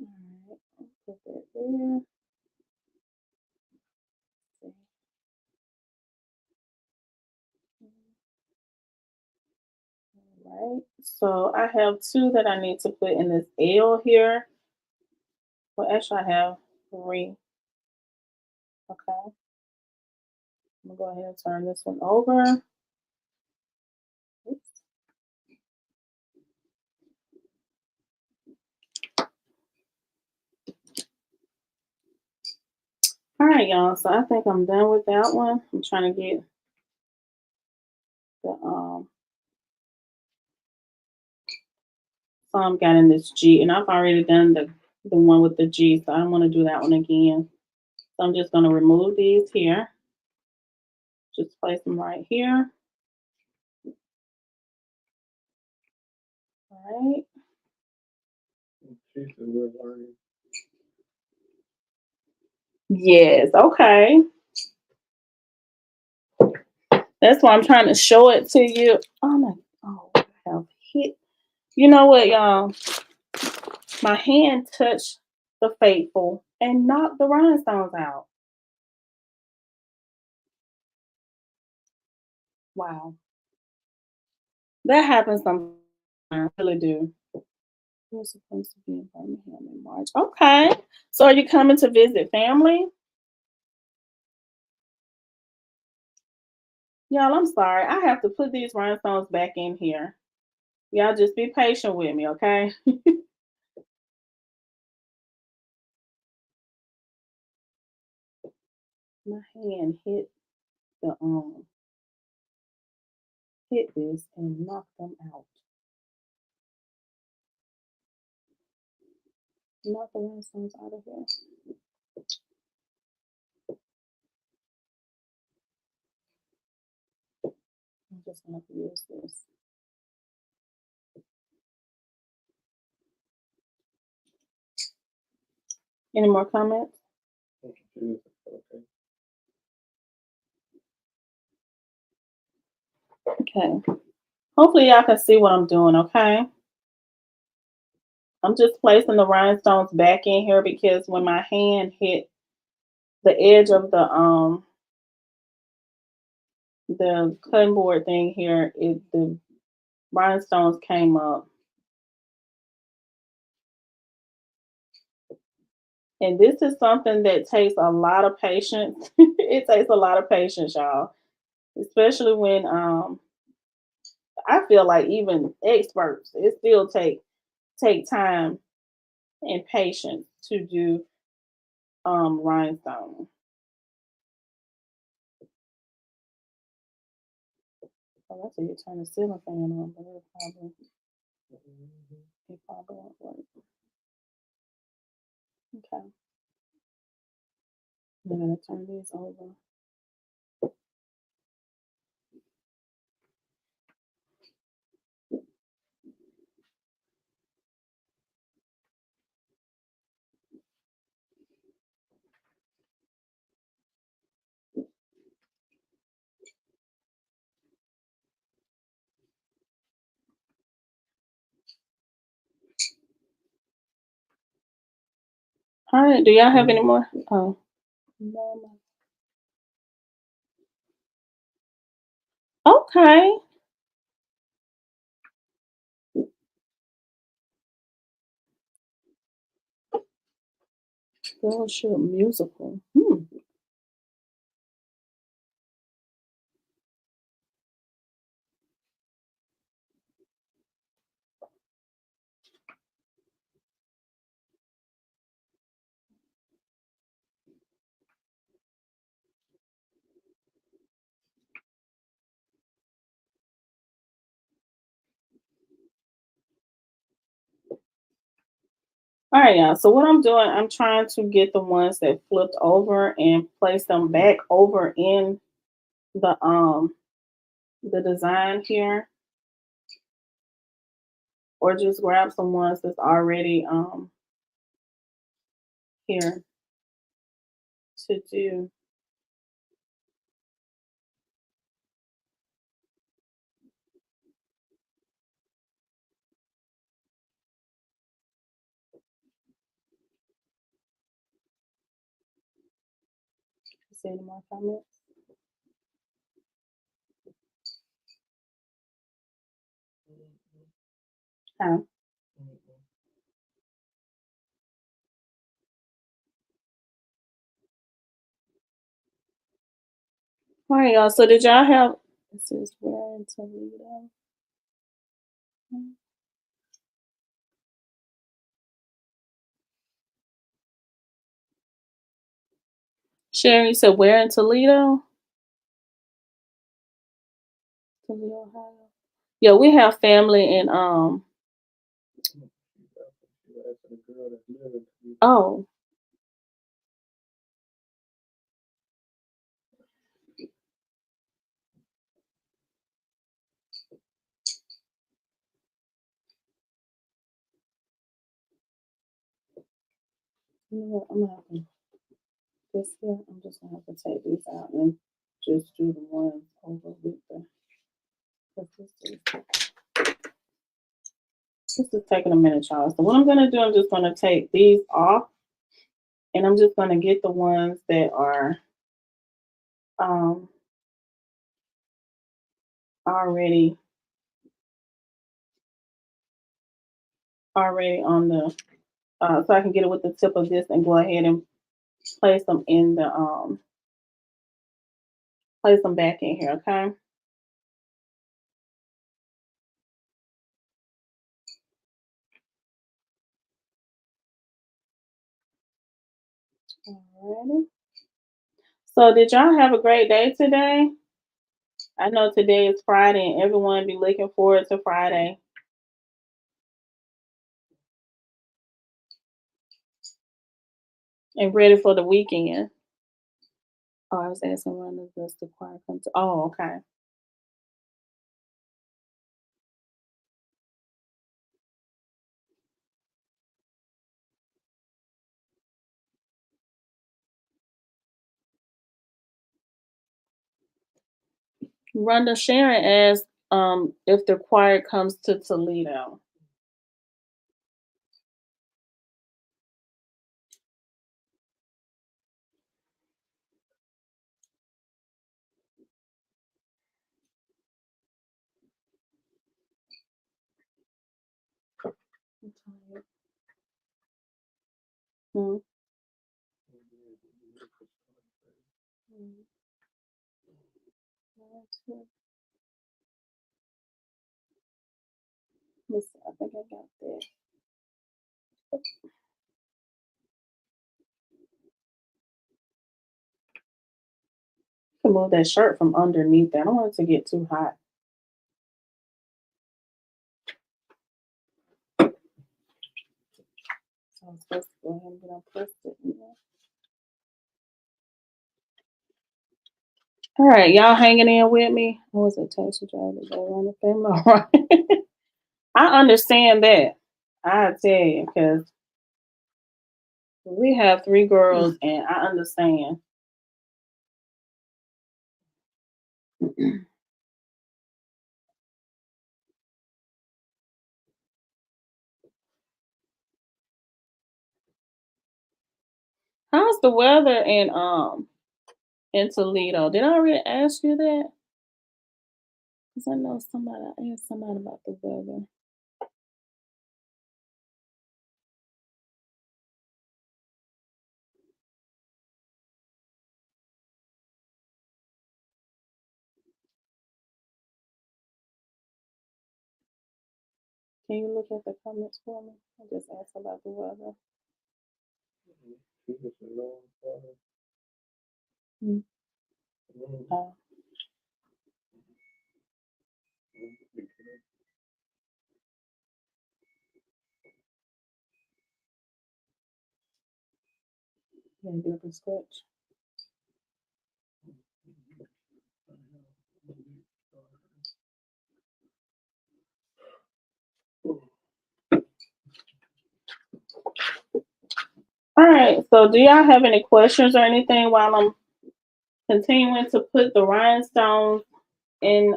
All right, I'll put that there. All right. So I have two that I need to put in this L here. Well, actually, I have three. Okay. I'm gonna go ahead and turn this one over. Oops. All right, y'all. So I think I'm done with that one. I'm trying to get the some got in this G, and I've already done the one with the G, so I don't want to do that one again. So I'm just gonna remove these here. Just place them right here. All right. She said we're learning. Yes. Okay. That's why I'm trying to show it to you. Oh my. Oh, I have hit. You know what, y'all? My hand touched the faithful and knocked the rhinestones out. Wow. That happens sometimes. I really do. We're supposed to be in Birmingham in March. Okay. So are you coming to visit family? Y'all, I'm sorry. I have to put these rhinestones back in here. Y'all just be patient with me, okay? My hand hit the hit this and knocked them out. Knock the rhinestones out of here. I'm just gonna use this. Any more comments? Okay. Okay. Hopefully y'all can see what I'm doing, okay? I'm just placing the rhinestones back in here because when my hand hit the edge of the cutting board thing here, the rhinestones came up. And this is something that takes a lot of patience. It takes a lot of patience, y'all. Especially when I feel like even experts, it still take time and patience to do rhinestone. Oh, that's how you turn the ceiling fan on, but it probably won't work. Okay. I'm gonna turn these over. All right, do y'all have any more? Oh, no. Okay. Fellowship musical. All right, y'all. So what I'm doing, I'm trying to get the ones that flipped over and place them back over in the design here, or just grab some ones that's already here to do. See any more comments? Huh? All right, y'all. So did y'all have? This is where in Toledo. Sherry said, where in Toledo? Toledo, Ohio. Yeah, we have family in oh. You know what? I'm gonna have to this here. I'm just gonna have to take these out and just do the ones over with the. This is taking a minute, y'all. So what I'm gonna do, I'm just gonna take these off, and I'm just gonna get the ones that are um already on the so I can get it with the tip of this and go ahead and place them in the place them back in here, okay? Alrighty. So did y'all have a great day today? I know today is Friday and everyone be looking forward to Friday. And ready for the weekend. Oh, I was asking when does the choir come to? Oh, okay. Rhonda Sharon asked if the choir comes to Toledo. I'm tired. Hmm. Let's see, I think I got that. I can move that shirt from underneath there. I don't want it to get too hot. So I'm supposed to go ahead and get unpressed it. All right, y'all hanging in with me? I was a taxi driver today on the family. I understand that. I tell you, because we have 3 girls and I understand. How's the weather in Toledo? Did I already ask you that? Because I know I asked somebody about the weather. Can you look at the comments for me? I just asked about the weather. Mm. Yeah, do the sketch. All right. So, do y'all have any questions or anything while I'm continuing to put the rhinestones in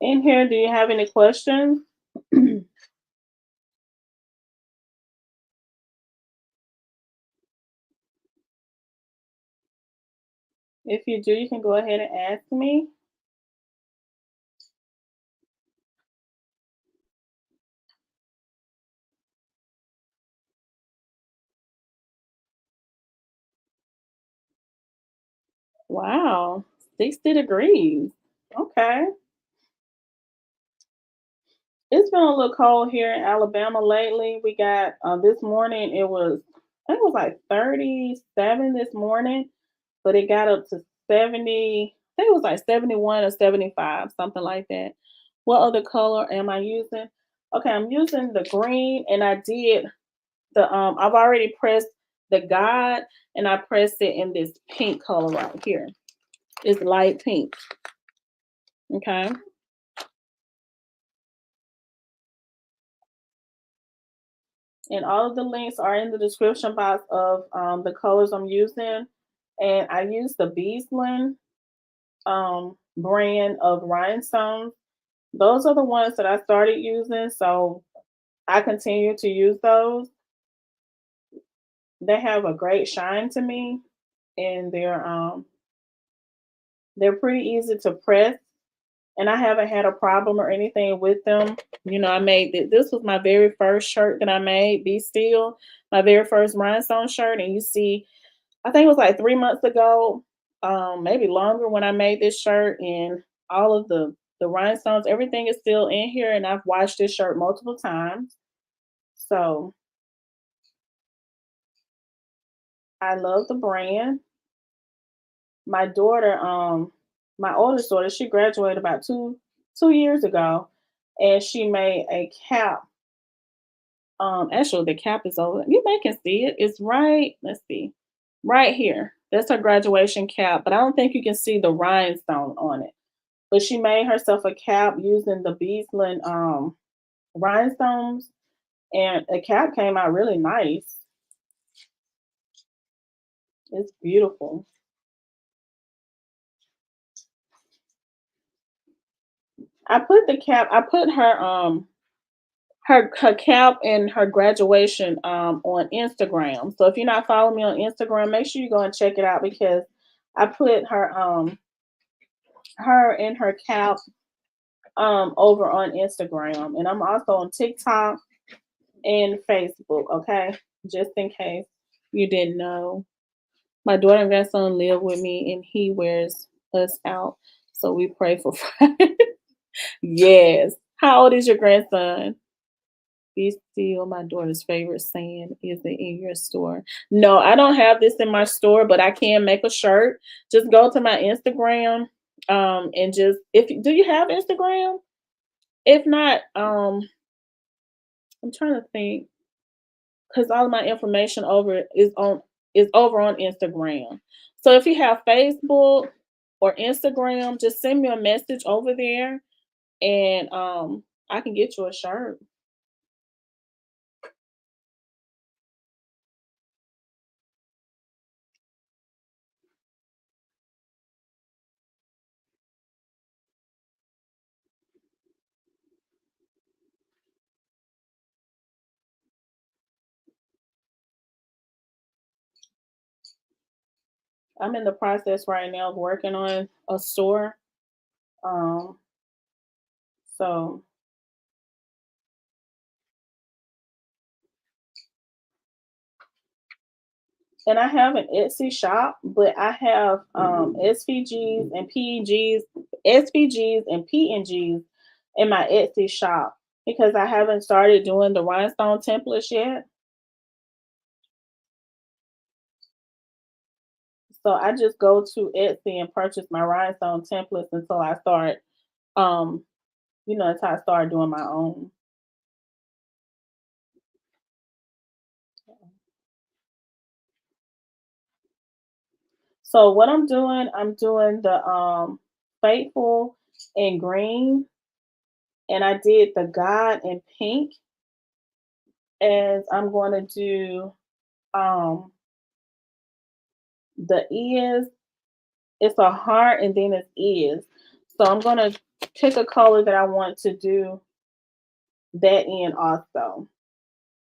here? Do you have any questions? If you do, you can go ahead and ask me. Wow, 60 degrees. Okay. It's been a little cold here in Alabama lately. We got this morning I think it was like 37 this morning, but it got up to 70. I think it was like 71 or 75, something like that. What other color am I using? Okay, I'm using the green, and I did I've already pressed the God, and I pressed it in this pink color right here. It's light pink. Okay. And all of the links are in the description box of the colors I'm using. And I use the BLING brand of rhinestones. Those are the ones that I started using, so I continue to use those. They have a great shine to me, and they're pretty easy to press, and I haven't had a problem or anything with them. You know, I made this was my very first shirt that I made, Be Still, my very first rhinestone shirt, and you see, I think it was like 3 months ago, maybe longer, when I made this shirt, and all of the rhinestones, everything is still in here, and I've washed this shirt multiple times. So I love the brand. My daughter, my oldest daughter, she graduated about two years ago, and she made a cap. Actually, the cap is over. You may can see it. It's right. Let's see, right here. That's her graduation cap, but I don't think you can see the rhinestone on it. But she made herself a cap using the Beesland rhinestones, and the cap came out really nice. It's beautiful. I put her cap and her graduation on Instagram. So if you're not following me on Instagram, make sure you go and check it out, because I put her and her cap over on Instagram, and I'm also on TikTok and Facebook, okay? Just in case you didn't know. My daughter and grandson live with me, and he wears us out. So we pray for Friday. Yes. How old is your grandson? Be still, my daughter's favorite saying. Is it in your store? No, I don't have this in my store, but I can make a shirt. Just go to my Instagram, and just if do you have Instagram? If not, I'm trying to think, because all of my information is over on Instagram. So if you have Facebook or Instagram, just send me a message over there, and I can get you a shirt. I'm in the process right now of working on a store. Um, so and I have an Etsy shop, but I have SVGs and PEGs, SVGs and PNGs in my Etsy shop, because I haven't started doing the rhinestone templates yet. So I just go to Etsy and purchase my rhinestone templates until I start, um, until I start doing my own. So what I'm doing the faithful in green, and I did the God in pink, as I'm going to do um the is. It's a heart, and then it's is. So I'm gonna pick a color that I want to do that in also.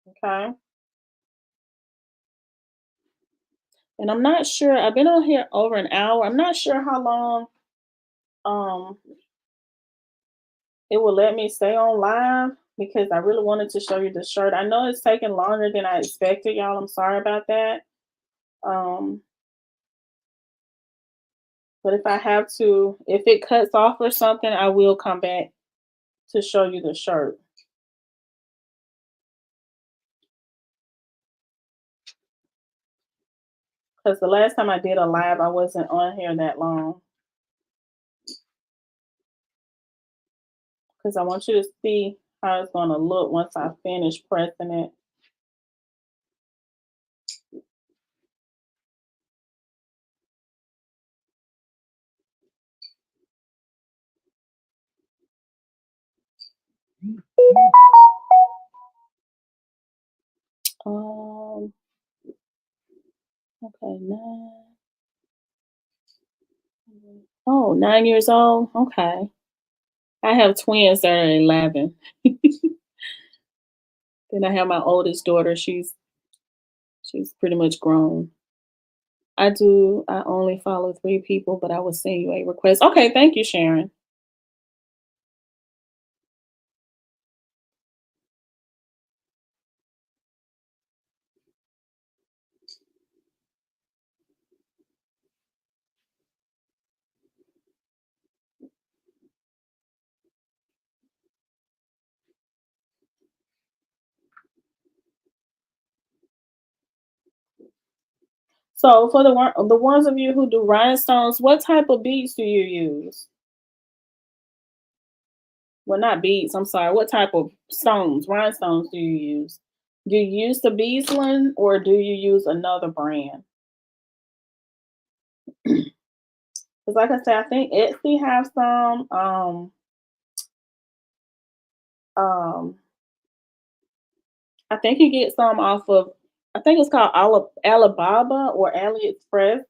Okay. And I'm not sure. I've been on here over an hour. I'm not sure how long um it will let me stay on live, because I really wanted to show you the shirt. I know it's taking longer than I expected, y'all. I'm sorry about that. Um But if I have to, if it cuts off or something, I will come back to show you the shirt. Because the last time I did a live, I wasn't on here that long. Because I want you to see how it's going to look once I finish pressing it. Okay, 9 years old. Okay. I have twins that are 11. Then I have my oldest daughter. She's pretty much grown. I only follow 3 people, but I will send you a request. Okay, thank you, Sharon. So for the ones of you who do rhinestones, what type of beads do you use? Well, not beads. I'm sorry. What type of stones, rhinestones, do you use? Do you use the BLING or do you use another brand? Because, like I said, I think Etsy has some. I think you get some off of. I think it's called Alibaba or AliExpress.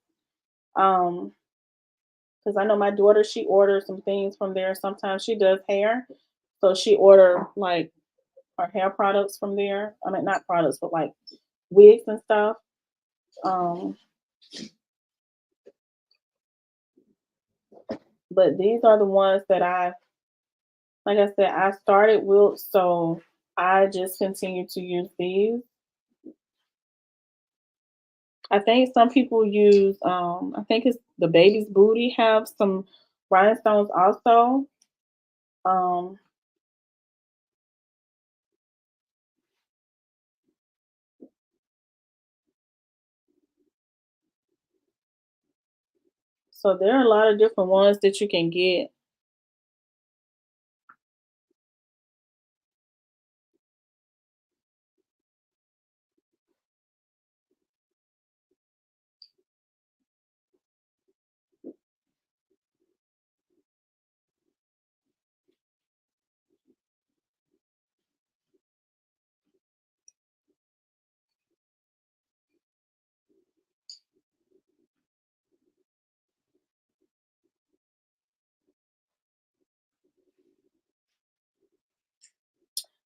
Because I know my daughter, she orders some things from there. Sometimes she does hair, so she order like her hair products from there. I mean, not products, but like wigs and stuff. But these are the ones that like I said, I started with, so I just continue to use these. I think some people use, I think it's the baby's booty have some rhinestones also. So there are a lot of different ones that you can get.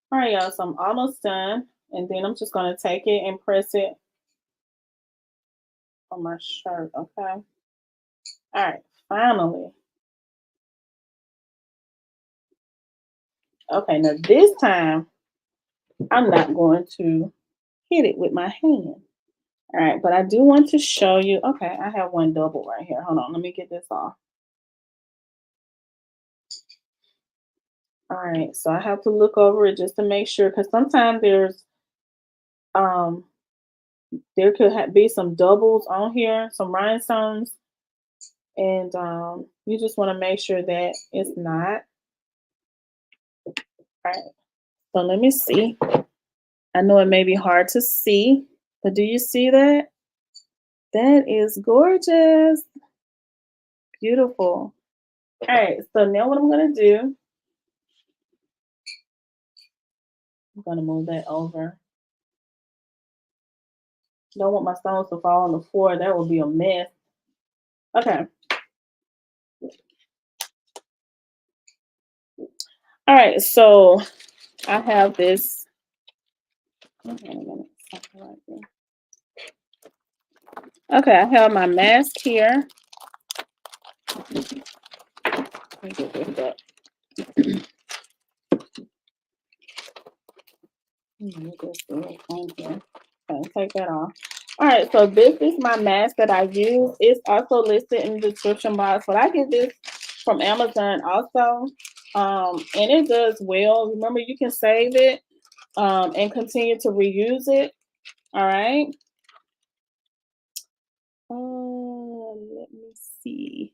All right, y'all. So I'm almost done, and then I'm just gonna take it and press it on my shirt. Okay. All right. Finally. Okay. Now this time, I'm not going to hit it with my hand. All right, but I do want to show you. Okay, I have one double right here. Hold on, let me get this off. All right, so I have to look over it just to make sure, because sometimes um there could be some doubles on here, some rhinestones, and you just want to make sure that it's not. All right, so let me see. I know it may be hard to see, but do you see that? That is gorgeous. Beautiful. All right, so now what I'm gonna do, I'm gonna move that over. Don't want my stones to fall on the floor. That would be a mess. Okay. All right, so I have this. Okay, I have my mask here. Let me get this up. Okay, take that off. All right, so this is my mask that I use. It's also listed in the description box, but I get this from Amazon also. And it does well. Remember, you can save it and continue to reuse it. All right. Let me see.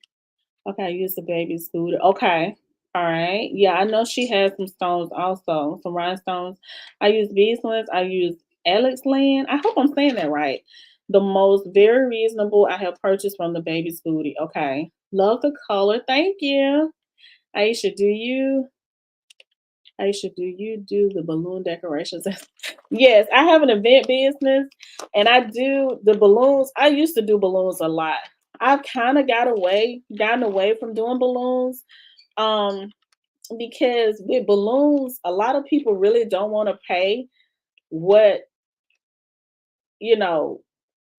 Okay, I use the baby scooter. Okay. All right. Yeah, I know she has some stones also, some rhinestones. I use these ones. I use Alex Land. I hope I'm saying that right. The most very reasonable I have purchased from the baby scooty. Okay. Love the color. Thank you. Aisha, do you? Aisha, do you do the balloon decorations? Yes, I have an event business and I do the balloons. I used to do balloons a lot. I've kind of gotten away from doing balloons. Um, because with balloons, a lot of people really don't want to pay what, you know,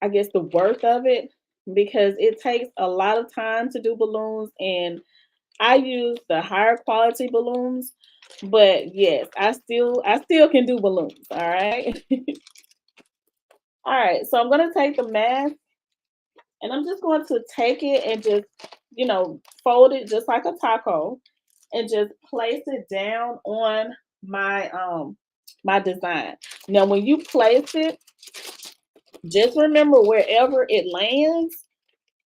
I guess the worth of it because it takes a lot of time to do balloons and I use the higher quality balloons, but yes, I still can do balloons, all right? All right, so I'm gonna take the mask and I'm just going to take it and just, fold it just like a taco and just place it down on my design. Now when you place it, just remember wherever it lands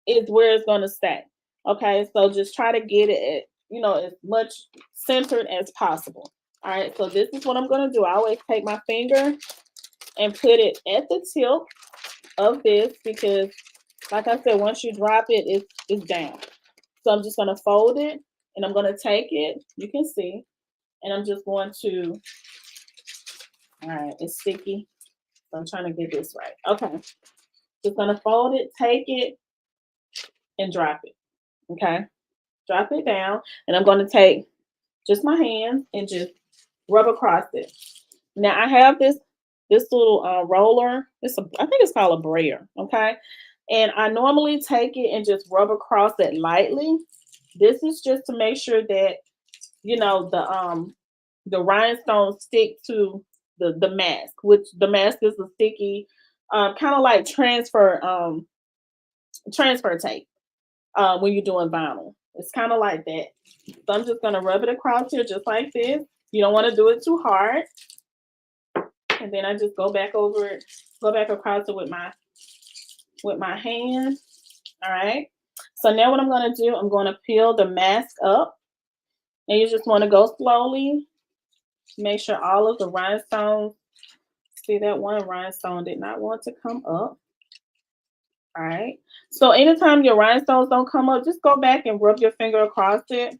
is where it's going to stay. Okay, so just try to get it, as much centered as possible. All right, so this is what I'm going to do. I always take my finger and put it at the tip of this because, like I said, once you drop it, it's down. So I'm just going to fold it and I'm going to take it. You can see, and I'm just going to. All right, it's sticky. So I'm trying to get this right. Okay, just going to fold it, take it, and drop it. Okay, drop it down, and I'm going to take just my hand and just rub across it. Now I have this little roller. I think it's called a brayer. Okay, and I normally take it and just rub across it lightly. This is just to make sure that the rhinestones stick to the mask, which the mask is a sticky, kind of like transfer tape when you're doing vinyl. It's kind of like that. So I'm just gonna rub it across here just like this. You don't want to do it too hard. And then I just go back over it, go back across it with my hand. All right. So now what I'm gonna do, I'm gonna peel the mask up. And you just want to go slowly. Make sure all of the rhinestones, see that one rhinestone did not want to come up. All right. So anytime your rhinestones don't come up, just go back and rub your finger across it.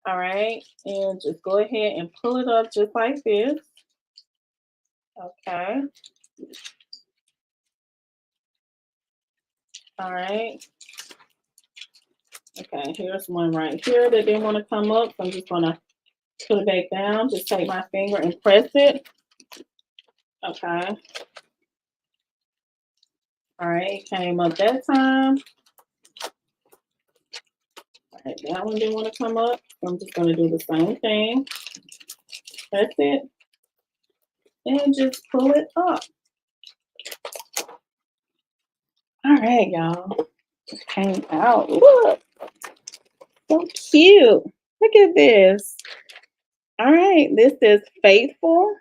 All right. And just go ahead and pull it up just like this. Okay. All right. Okay. Here's one right here that didn't want to come up. So I'm just going to put it back down. Just take my finger and press it. Okay. All right. Came up that time. All right. That one didn't want to come up. So I'm just going to do the same thing. Press it. And just pull it up. All right, y'all. It came out. Look. So cute. Look at this. All right. This is Faithful.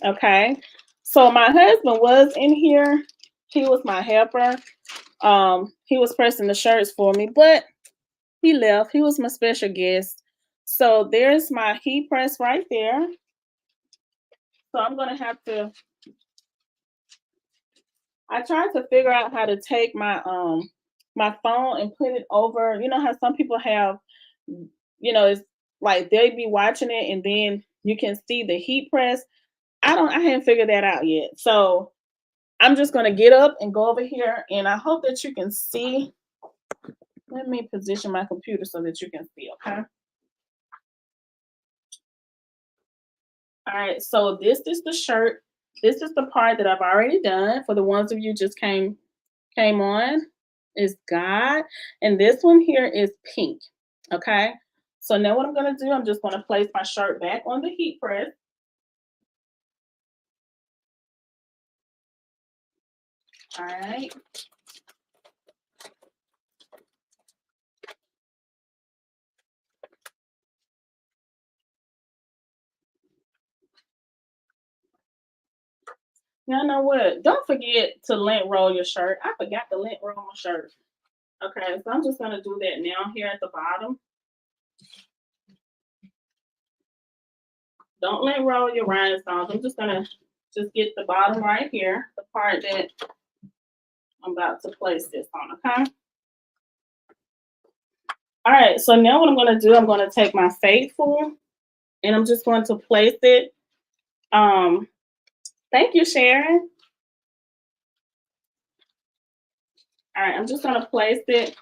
Okay. So my husband was in here. He was my helper. He was pressing the shirts for me, but he left. He was my special guest. So there's my heat press right there. So I'm gonna have to. I tried to figure out how to take my phone and put it over. You know how some people have, it's like they be watching it and then you can see the heat press. I haven't figured that out yet. So I'm just gonna get up and go over here and I hope that you can see. Let me position my computer so that you can see, okay? All right, so this is the shirt. This is the part that I've already done for the ones of you just came on is God. And this one here is pink. Okay. So now what I'm going to do, I'm just going to place my shirt back on the heat press. All right. Y'all know what? Don't forget to lint roll your shirt. I forgot to lint roll my shirt. Okay, so I'm just gonna do that now here at the bottom. Don't lint roll your rhinestones. I'm just gonna get the bottom right here, the part that I'm about to place this on, okay? All right, so now what I'm gonna do, I'm gonna take my Faithful and I'm just going to place it. Thank you, Sharon. All right, I'm just gonna place it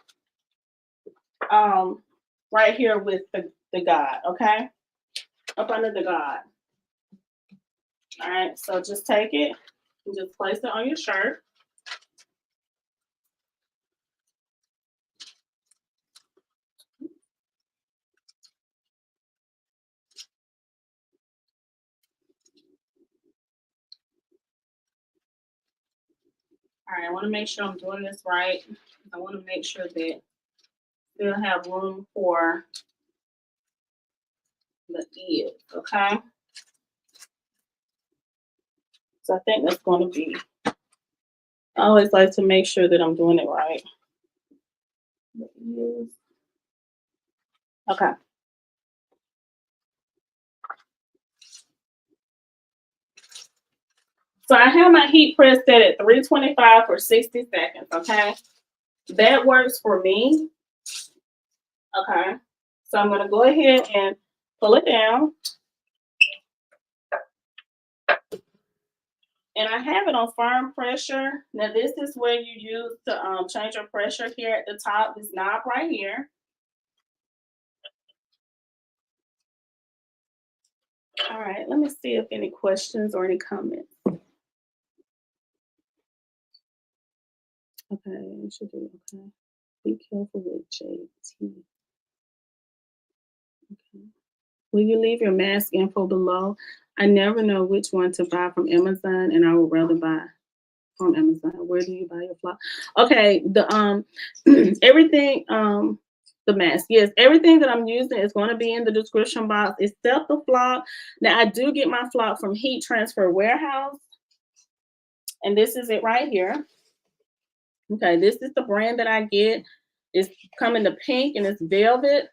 right here with the God, okay? Up under the God. All right, so just take it and just place it on your shirt. All right, I want to make sure I'm doing this right. I want to make sure that they'll have room for the ears, okay? So I think that's going to be, I always like to make sure that I'm doing it right. The ears. Okay. So I have my heat press set at 325 for 60 seconds, okay? That works for me. Okay. So I'm gonna go ahead and pull it down. And I have it on firm pressure. Now this is where you use to change your pressure here at the top, this knob right here. All right, let me see if any questions or any comments. Okay, I should do okay. Be careful with JT. Okay. Will you leave your mask info below? I never know which one to buy from Amazon, and I would rather buy from Amazon. Where do you buy your flock? Okay, the everything, the mask. Yes, everything that I'm using is going to be in the description box except the flock. Now I do get my flock from Heat Transfer Warehouse, and this is it right here. Okay, this is the brand that I get. It's coming to pink and it's velvet.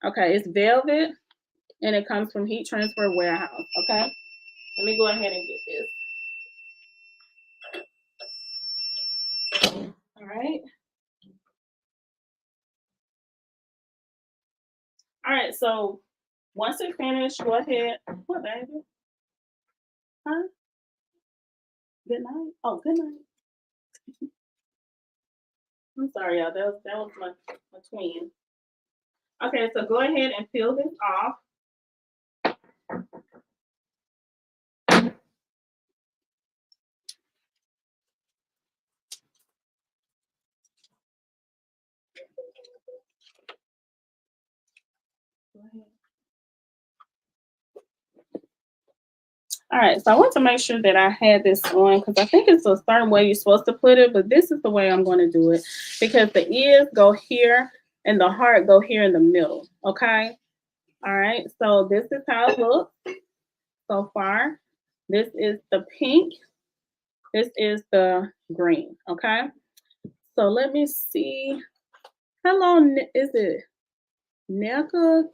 Okay, it's velvet and it comes from Heat Transfer Warehouse. Okay, let me go ahead and get this. All right. All right, so once it's finished, go ahead. What, baby? Huh? Good night. Oh, good night. I'm sorry, y'all. That was my twin. Okay, so go ahead and peel this off. Go ahead. All right, so I want to make sure that I had this on because I think it's a certain way you're supposed to put it, but this is the way I'm going to do it because the ears go here and the heart go here in the middle, okay? All right, so this is how it looks so far. This is the pink. This is the green, okay? So let me see. How long is it? Nelka,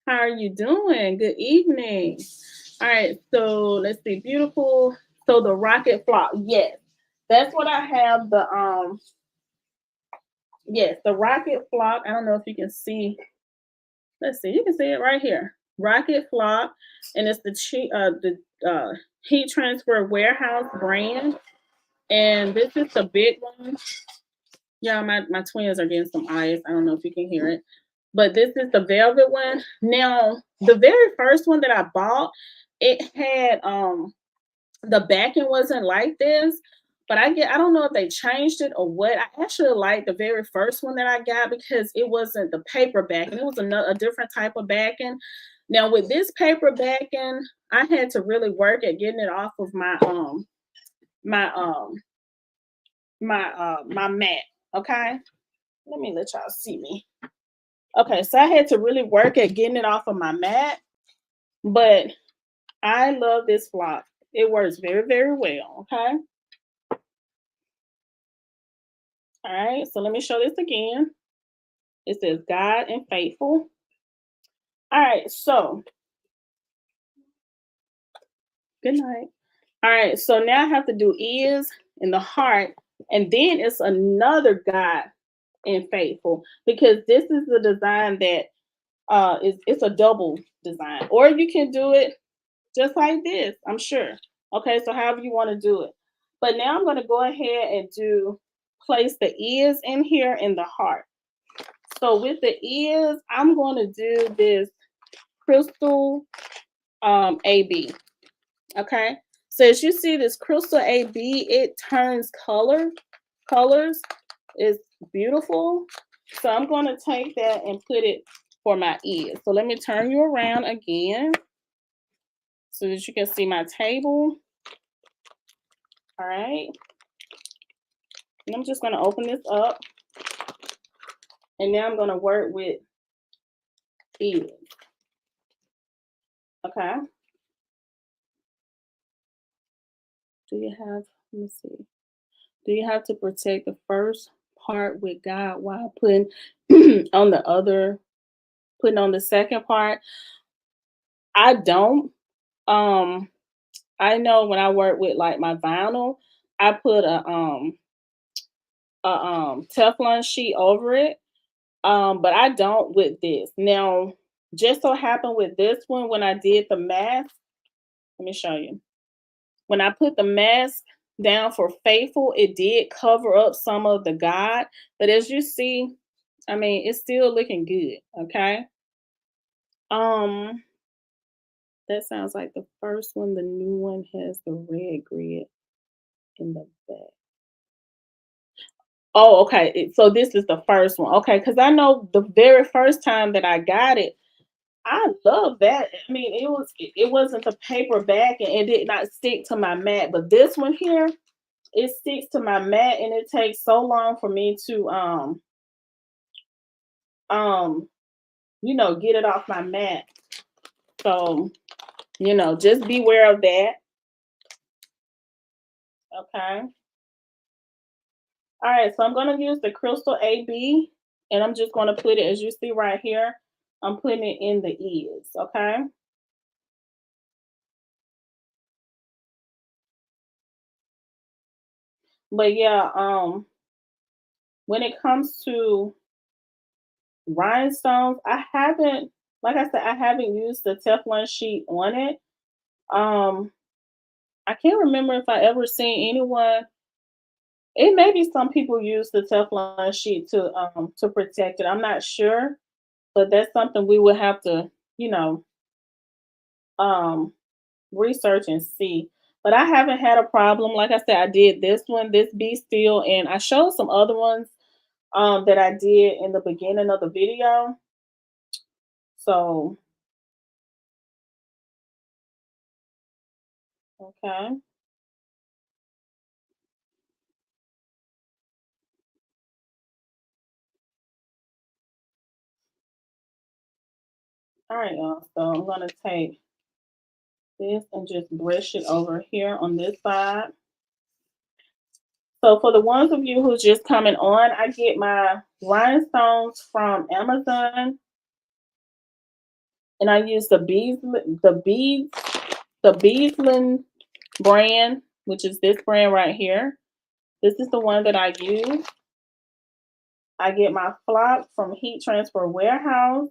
how are you doing? Good evening. All right, so let's see, beautiful. So the rocket flock, yes, that's what I have. The yes, the rocket flock. I don't know if you can see. Let's see, you can see it right here. Rocket flock, and it's the Heat Transfer Warehouse brand, and this is the big one. Yeah, my twins are getting some eyes. I don't know if you can hear it, but this is the velvet one. Now, the very first one that I bought, it had the backing wasn't like this, but I don't know if they changed it or what. I actually like the very first one that I got because it wasn't the paper backing. It was a different type of backing. Now with this paper backing, I had to really work at getting it off of my my my mat. Okay, let me let y'all see me. Okay, so I had to really work at getting it off of my mat, but I love this flock. It works very, very well. Okay. All right, so let me show this again. It says God and faithful. All right, so good night. All right, so now I have to do ears and the heart, and then it's another God and faithful, because this is the design that it's a double design, or you can do it just like this, I'm sure. Okay, so however you want to do it. But now I'm going to go ahead and place the ears in here in the heart. So with the ears, I'm going to do this crystal AB. Okay, so as you see this crystal AB, it turns colors. It's beautiful. So I'm going to take that and put it for my ears. So let me turn you around again so that you can see my table. All right. And I'm just going to open this up. And now I'm going to work with ears. Okay. Do you have, let me see. Do you have to protect the first part with God while putting on putting on the second part? I don't. I know when I work with like my vinyl, I put a Teflon sheet over it. But I don't with this. Now, just so happened with this one, when I did the mask, let me show you. When I put the mask down for faithful, it did cover up some of the God. But as you see, I mean, it's still looking good. Okay. Um, that sounds like the first one. The new one has the red grid in the back. Oh, okay. So this is the first one. Okay, because I know the very first time that I got it, I love that. I mean, it wasn't the paper back and it did not stick to my mat, but this one here, it sticks to my mat, and it takes so long for me to um get it off my mat. So, just beware of that. Okay. All right, so I'm gonna use the crystal AB, and I'm just gonna put it, as you see right here, I'm putting it in the ears. Okay. But yeah, when it comes to rhinestones, I haven't, like I said, I haven't used the Teflon sheet on it. Um, I can't remember if I ever seen anyone. It may be some people use the Teflon sheet to protect it. I'm not sure, but that's something we would have to, you know, um research and see. But I haven't had a problem. Like I said, I did this one, this Be Still, and I showed some other ones that I did in the beginning of the video. So, okay. All right, y'all. So I'm gonna take this and just brush it over here on this side. So for the ones of you who's just coming on, I get my rhinestones from Amazon, and I use the Beesland brand, which is this brand right here. This is the one that I use. I get my flock from Heat Transfer Warehouse.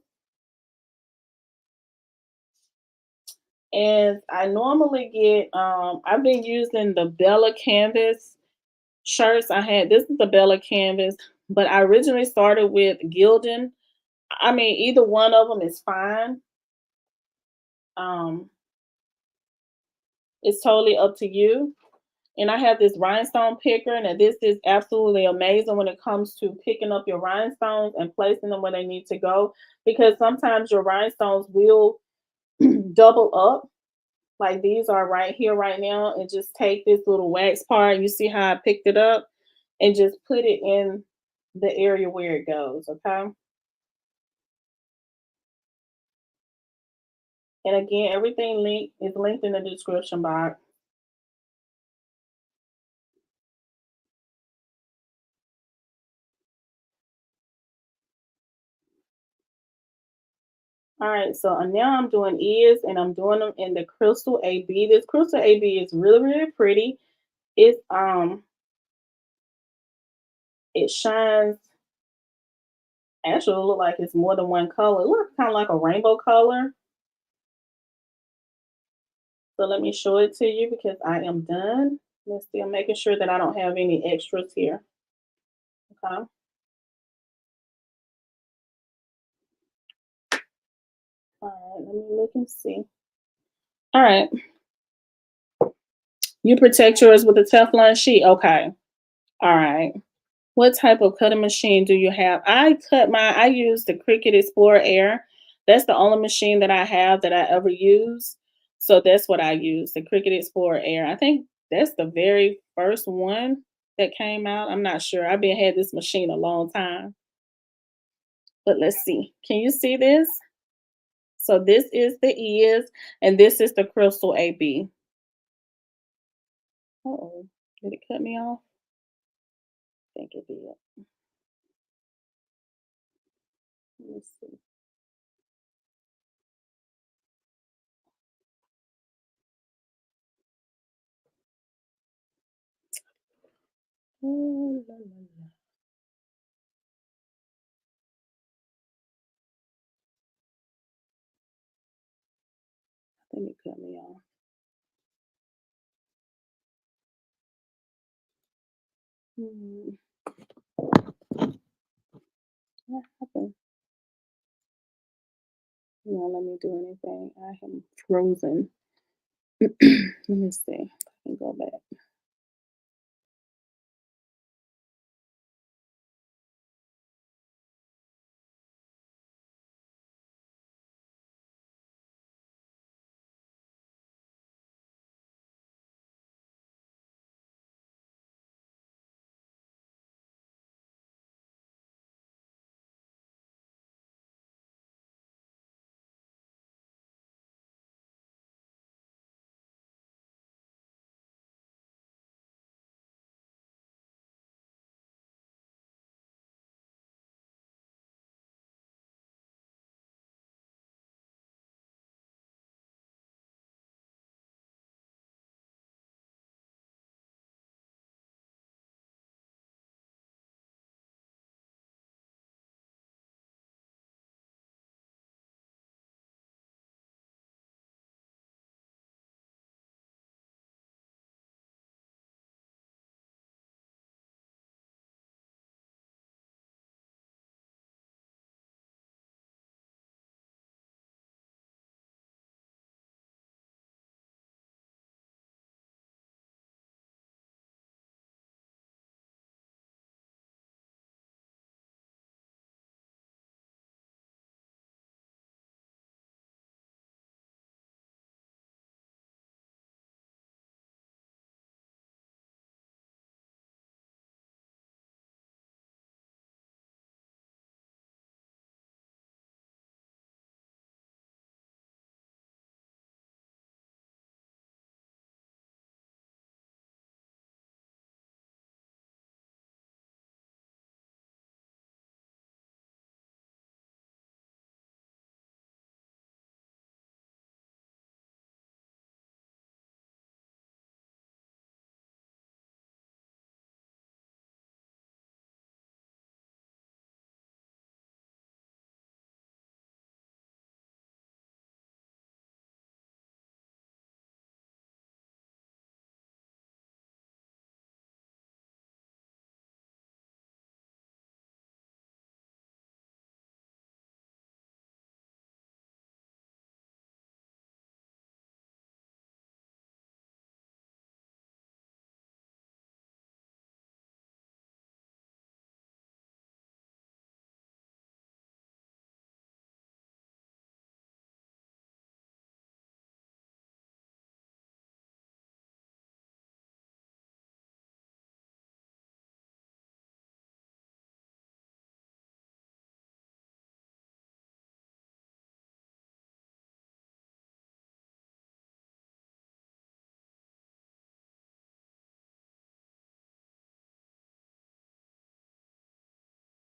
And I normally get, I've been using the Bella Canvas shirts. This is the Bella Canvas, but I originally started with Gildan. I mean, either one of them is fine. Um, it's totally up to you. And I have this rhinestone picker, and this is absolutely amazing when it comes to picking up your rhinestones and placing them where they need to go, because sometimes your rhinestones will double up. like these are right here right now, and just take this little wax part. You see how I picked it up and just put it in the area where it goes, okay? And again, everything is linked in the description box. All right, so now I'm doing ears, and I'm doing them in the Crystal AB. This Crystal AB is really, really pretty. It's it shines. Actually, it look like it's more than one color. It looks kind of like a rainbow color. So let me show it to you because I am done. Let's see, I'm making sure that I don't have any extras here. Okay. All right, let me look and see. All right. You protect yours with a Teflon sheet. Okay. All right. What type of cutting machine do you have? I use the Cricut Explorer Air. That's the only machine that I have that I ever use. So that's what I use, the Cricut Explorer Air. I think that's the very first one that came out. I'm not sure. I've been had this machine a long time. But let's see. Can you see this? So this is the ears, and this is the Crystal AB. Uh-oh. Did it cut me off? I think it did. Let me see. Oh, la, la, la. I think it cut me off. Hmm. What happened? You won't let me do anything. I am frozen. Let me see. I can go back.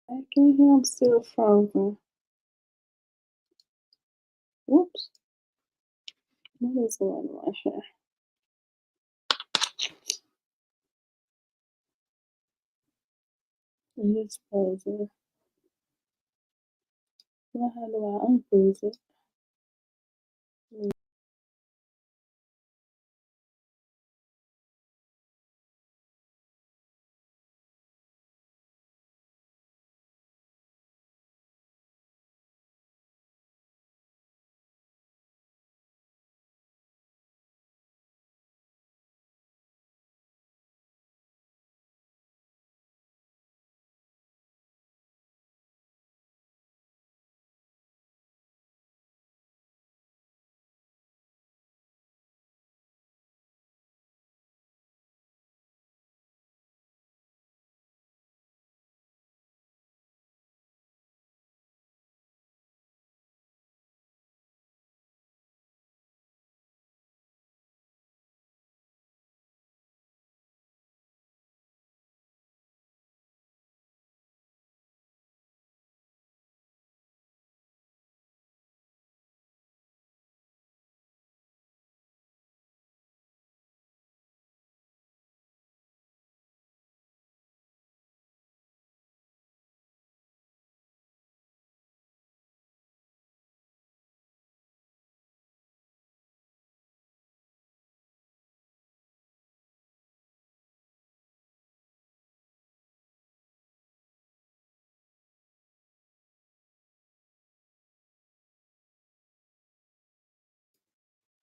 I can hear I'm still frozen. Whoops. What is going on here? It is frozen. Well, how do I unfreeze it?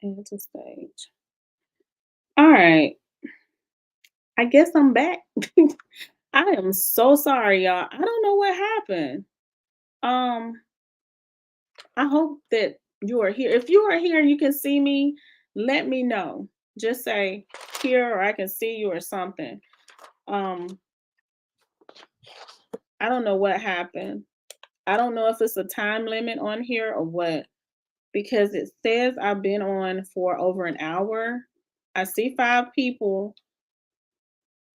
Add to stage. All right. I guess I'm back. I am so sorry, y'all. I don't know what happened. Um, I hope that you are here. If you are here and you can see me, let me know. Just say here or I can see you or something. Um, I don't know what happened. I don't know if it's a time limit on here or what, because it says I've been on for over an hour. I see 5 people.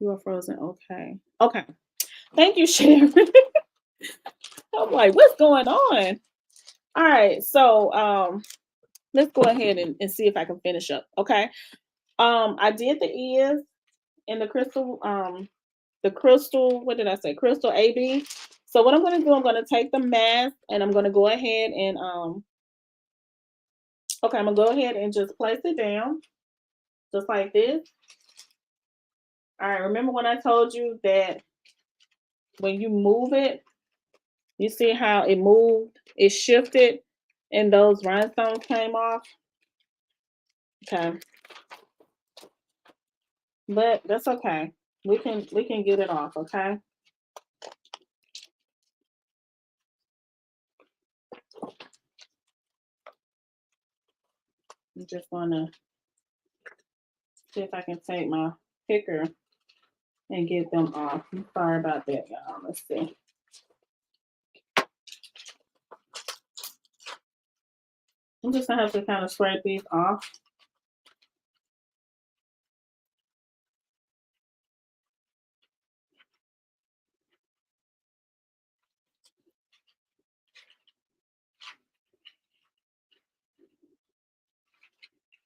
You are frozen. Okay. Okay. Thank you, Sharon. I'm like, what's going on? All right. So let's go ahead and see if I can finish up. Okay. I did the ears and the crystal, what did I say? Crystal AB. So what I'm gonna do, I'm gonna take the mask and I'm gonna go ahead and okay, I'm gonna go ahead and just place it down, just like this. All right, remember when I told you that when you move it, you see how it moved, it shifted, and those rhinestones came off? Okay. But that's okay. We can get it off, okay? I'm just gonna see if I can take my picker and get them off. I'm sorry about that, y'all. Let's see. I'm just gonna have to kind of scrape these off.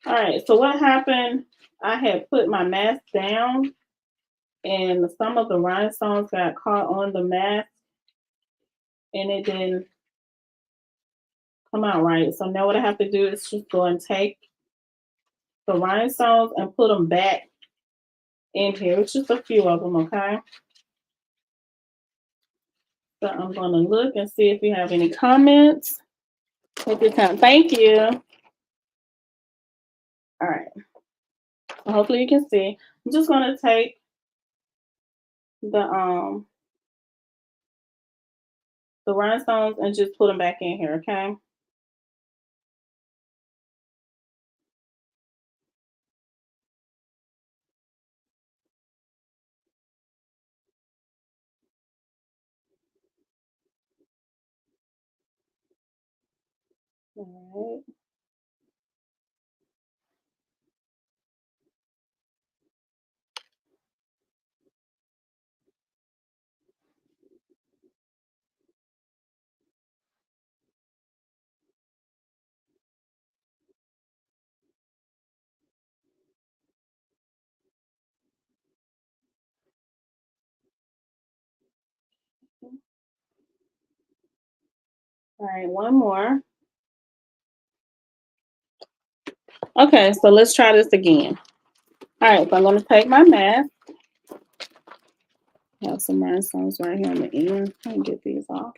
All right, so what happened, I had put my mask down and some of the rhinestones got caught on the mask and it didn't come out right. So now what I have to do is just go and take the rhinestones and put them back in here. It's just a few of them, okay? So I'm gonna look and see if you have any comments. Take your time. Thank you. All right. So hopefully you can see. I'm just gonna take the rhinestones and just put them back in here, okay? All right. All right, one more. Okay, so let's try this again. All right, so I'm going to take my mask. I have some rhinestones right here on the end. Let me get these off.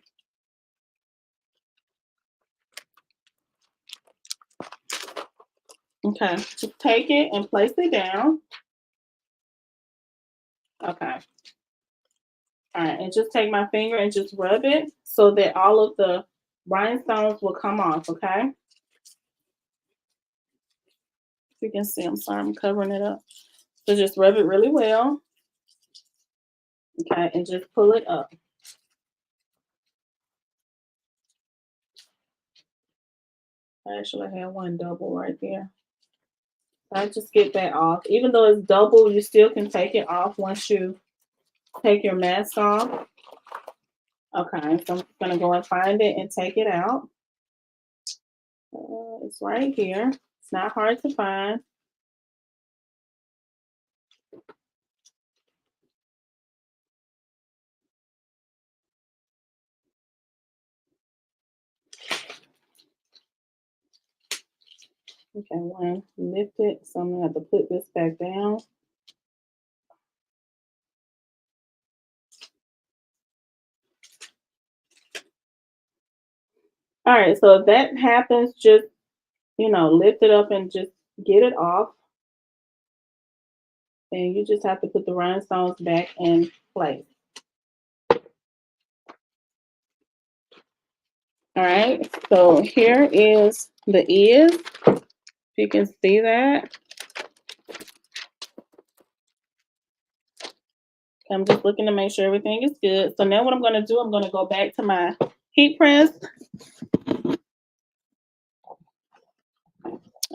Okay, just take it and place it down. Okay. All right, and just take my finger and just rub it so that all of the rhinestones will come off, okay? You can see, I'm sorry, I'm covering it up. So just rub it really well. Okay, and just pull it up. I actually have one double right there. I just get that off. Even though it's double, you still can take it off once you take your mask off. Okay, so I'm gonna go and find it and take it out. It's right here. It's not hard to find. Okay, one, lift it. So I'm gonna have to put this back down. All right, so if that happens, just, lift it up and just get it off. And you just have to put the rhinestones back in place. All right, so here is the ears. If you can see that. I'm just looking to make sure everything is good. So now what I'm going to do, I'm going to go back to my heat press.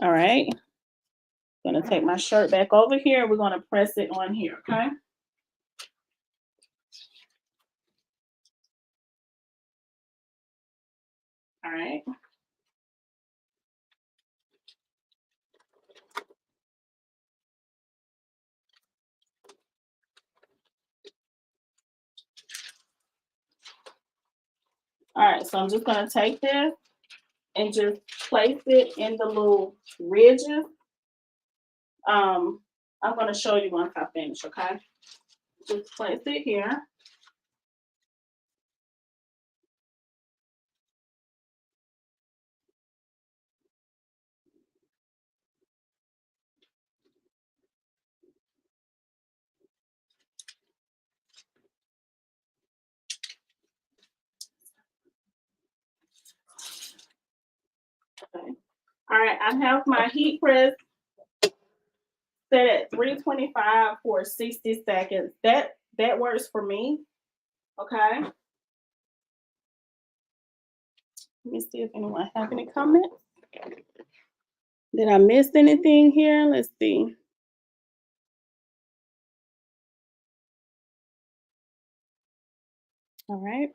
All right. I'm going to take my shirt back over here. We're going to press it on here, okay? All right. All right, so I'm just going to take this and just place it in the little ridges. I'm going to show you once I finish, okay? Just place it here. Okay. All right, I have my heat press set at 325 for 60 seconds. That works for me. Okay. Let me see if anyone have any comments. Did I miss anything here? Let's see. All right.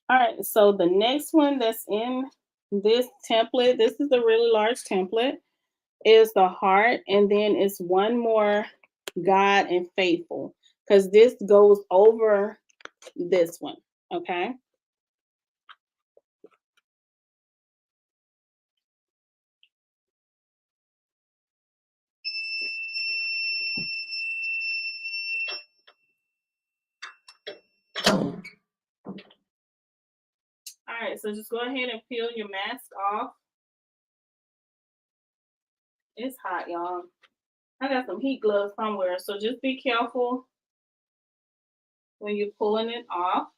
All right, so the next one that's in this template, this is a really large template, is the heart, and then it's one more God and faithful, because this goes over this one, okay? All right, so just go ahead and peel your mask off. It's hot, y'all. I got some heat gloves somewhere, so just be careful when you're pulling it off.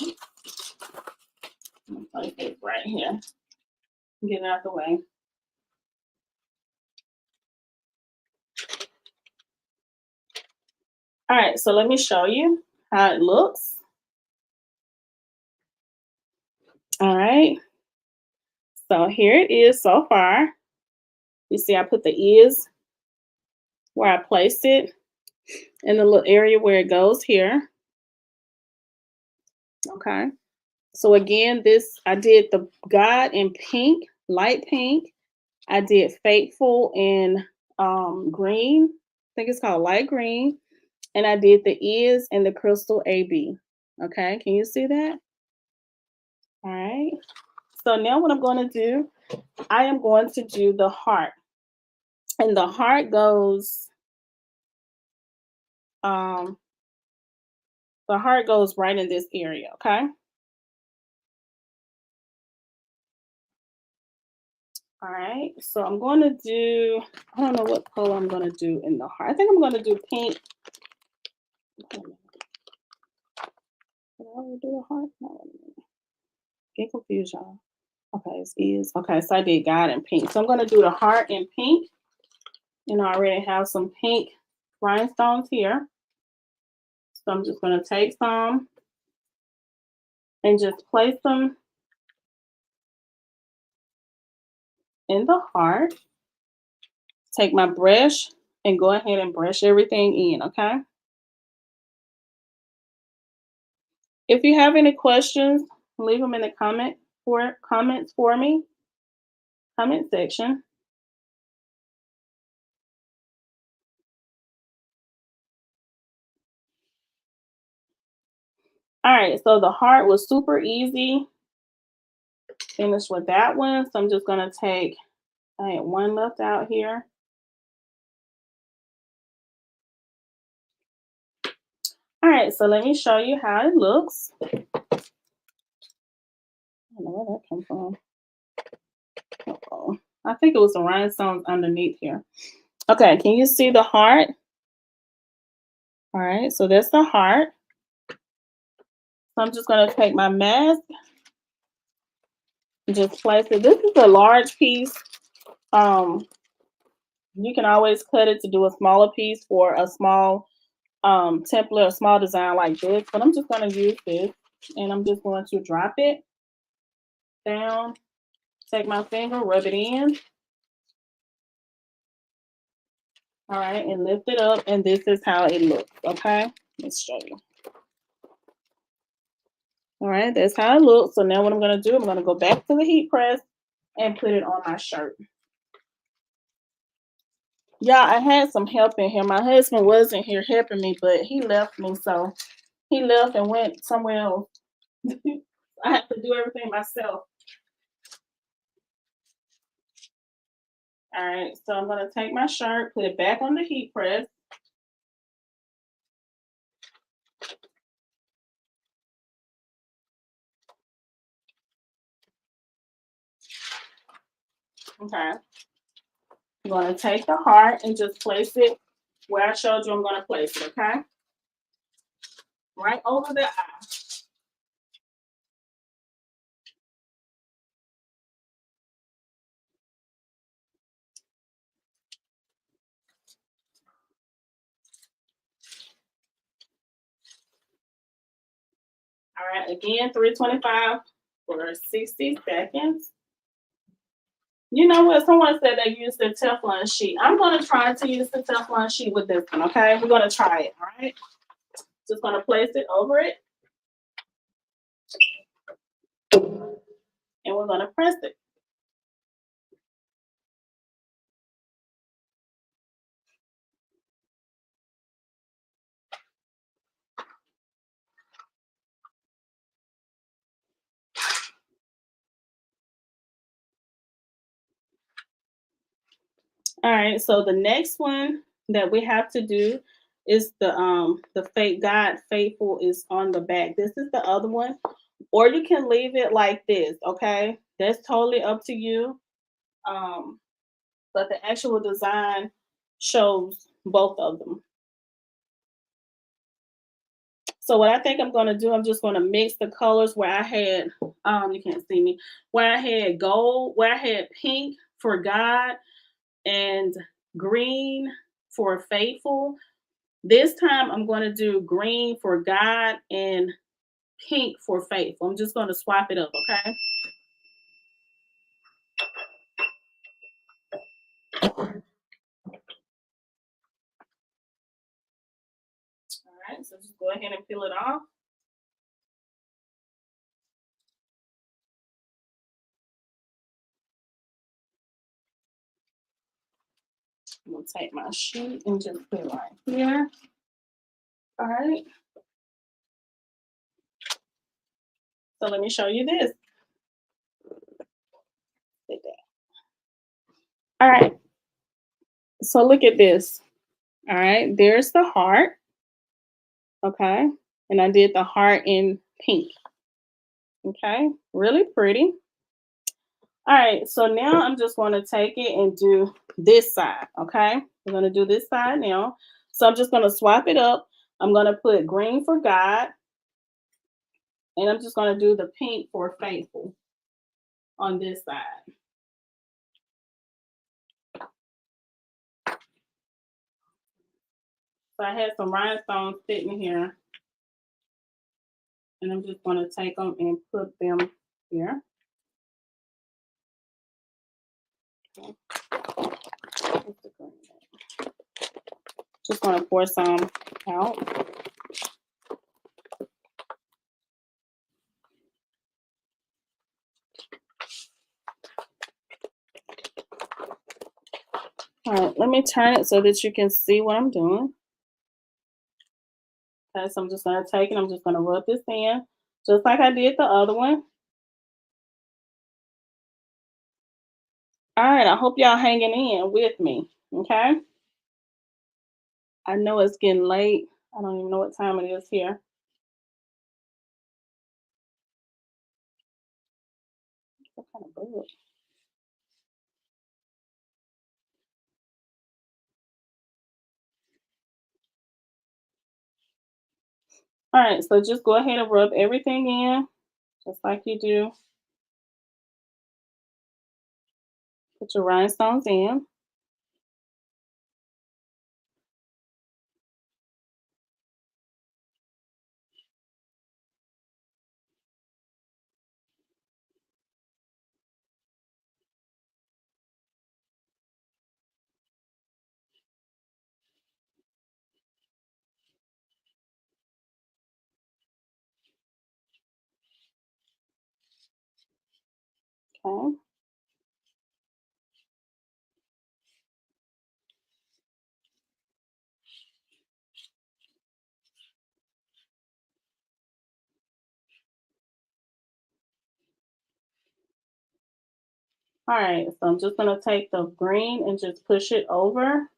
I'm gonna place it right here. Get it out the way. All right, so let me show you how it looks. All right, so here it is so far. You see I put the ears where I placed it. in the little area where it goes here. Okay. So again, this I did the God in pink, light pink. I did Faithful in green. I think it's called light green. And I did the Is and the Crystal AB. Okay, can you see that? All right. So now what I'm going to do, I am going to do the heart. And the heart goes um right in this area, okay? All right. So I'm going to do, I don't know what color I'm going to do in the heart. I think I'm going to do pink. Did I already do the heart? No, get confused, y'all. Okay, it's Is. Okay, so I did God in pink. So I'm going to do the heart in pink. And I already have some pink rhinestones here. So I'm just going to take some and just place them in the heart. Take my brush and go ahead and brush everything in, okay? If you have any questions, leave them in the comments for me, comment section. All right, so the heart was super easy. Finished with that one. So I'm just gonna take, I had one left out here. All right, so let me show you how it looks. I don't know where that came from. Uh-oh. I think it was the rhinestones underneath here. Okay, can you see the heart? All right, so that's the heart. So I'm just gonna take my mask and just place it. This is a large piece. You can always cut it to do a smaller piece for a small template, a small design like this, but I'm just gonna use this and I'm just going to drop it down, take my finger, rub it in. All right, and lift it up, and this is how it looks, okay? Let's show you. All right, that's how it looks. So now what I'm gonna do, I'm gonna go back to the heat press and put it on my shirt. Yeah, I had some help in here. My husband wasn't here helping me, but he left me, so he left and went somewhere else. I have to do everything myself. All right, so I'm gonna take my shirt, put it back on the heat press. Okay. I'm gonna take the heart and just place it where I showed you I'm gonna place it, okay? Right over the eye. All right, again, 325 for 60 seconds. You know what? Someone said they used the Teflon sheet. I'm gonna try to use the Teflon sheet with this one, okay? We're gonna try it, all right? Just gonna place it over it. And we're gonna press it. All right, so the next one that we have to do is the fake God faithful is on the back. This is the other one, or you can leave it like this, okay? That's totally up to you. But the actual design shows both of them. So what I think I'm gonna do, I'm just gonna mix the colors where I had, you can't see me, where I had gold, where I had pink for God and green for faithful. This time I'm going to do green for God and pink for faithful. I'm just going to swap it up, okay? go ahead and peel it off. I'm gonna take my sheet and just put it right here. All right. So let me show you this. All right. So look at this. All right. There's the heart. Okay. And I did the heart in pink. Okay. Really pretty. All right. So now I'm just going to take it and do this side. Okay. I'm going to do this side now. So I'm just going to swap it up. I'm going to put green for God. And I'm just going to do the pink for faithful on this side. So I had some rhinestones sitting here. And I'm just going to take them and put them here. Okay. Just going to pour some out. All right, let me turn it so that you can see what I'm doing. Okay, so I'm just going to take it. I'm just going to rub this in, just like I did the other one. All right, I hope y'all hanging in with me, okay? I know it's getting late. I don't even know what time it is here. What kind of bug? All right, so just go ahead and rub everything in, just like you do. Put your rhinestones in. Okay. All right, so I'm just going to take the green and just push it over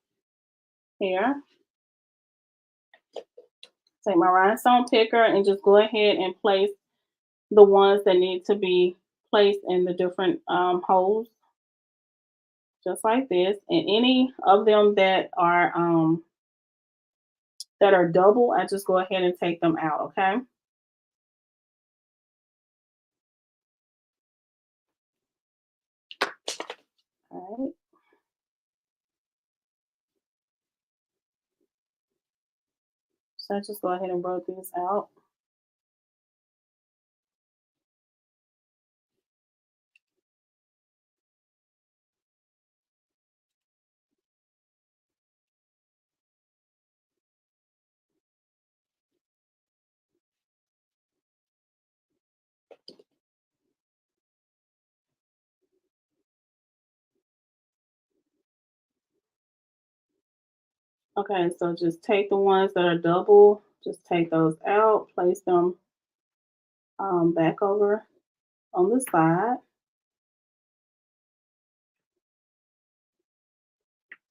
here. Take my rhinestone picker and just go ahead and place the ones that need to be placed in the different holes, just like this. And any of them that are double, I just go ahead and take them out, okay? All right. So I just go ahead and rub these out. Okay, so just take the ones that are double, just take those out, place them back over on the side.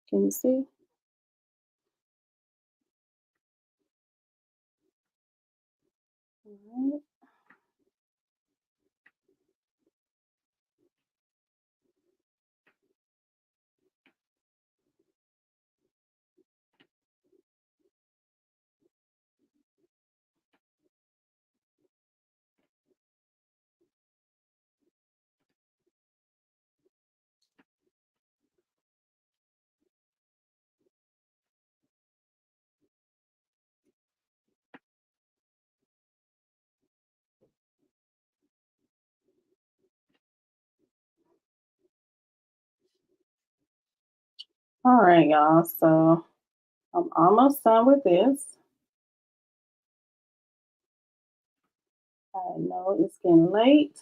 Can you see? All right. All right, y'all. So I'm almost done with this. I know it's getting late.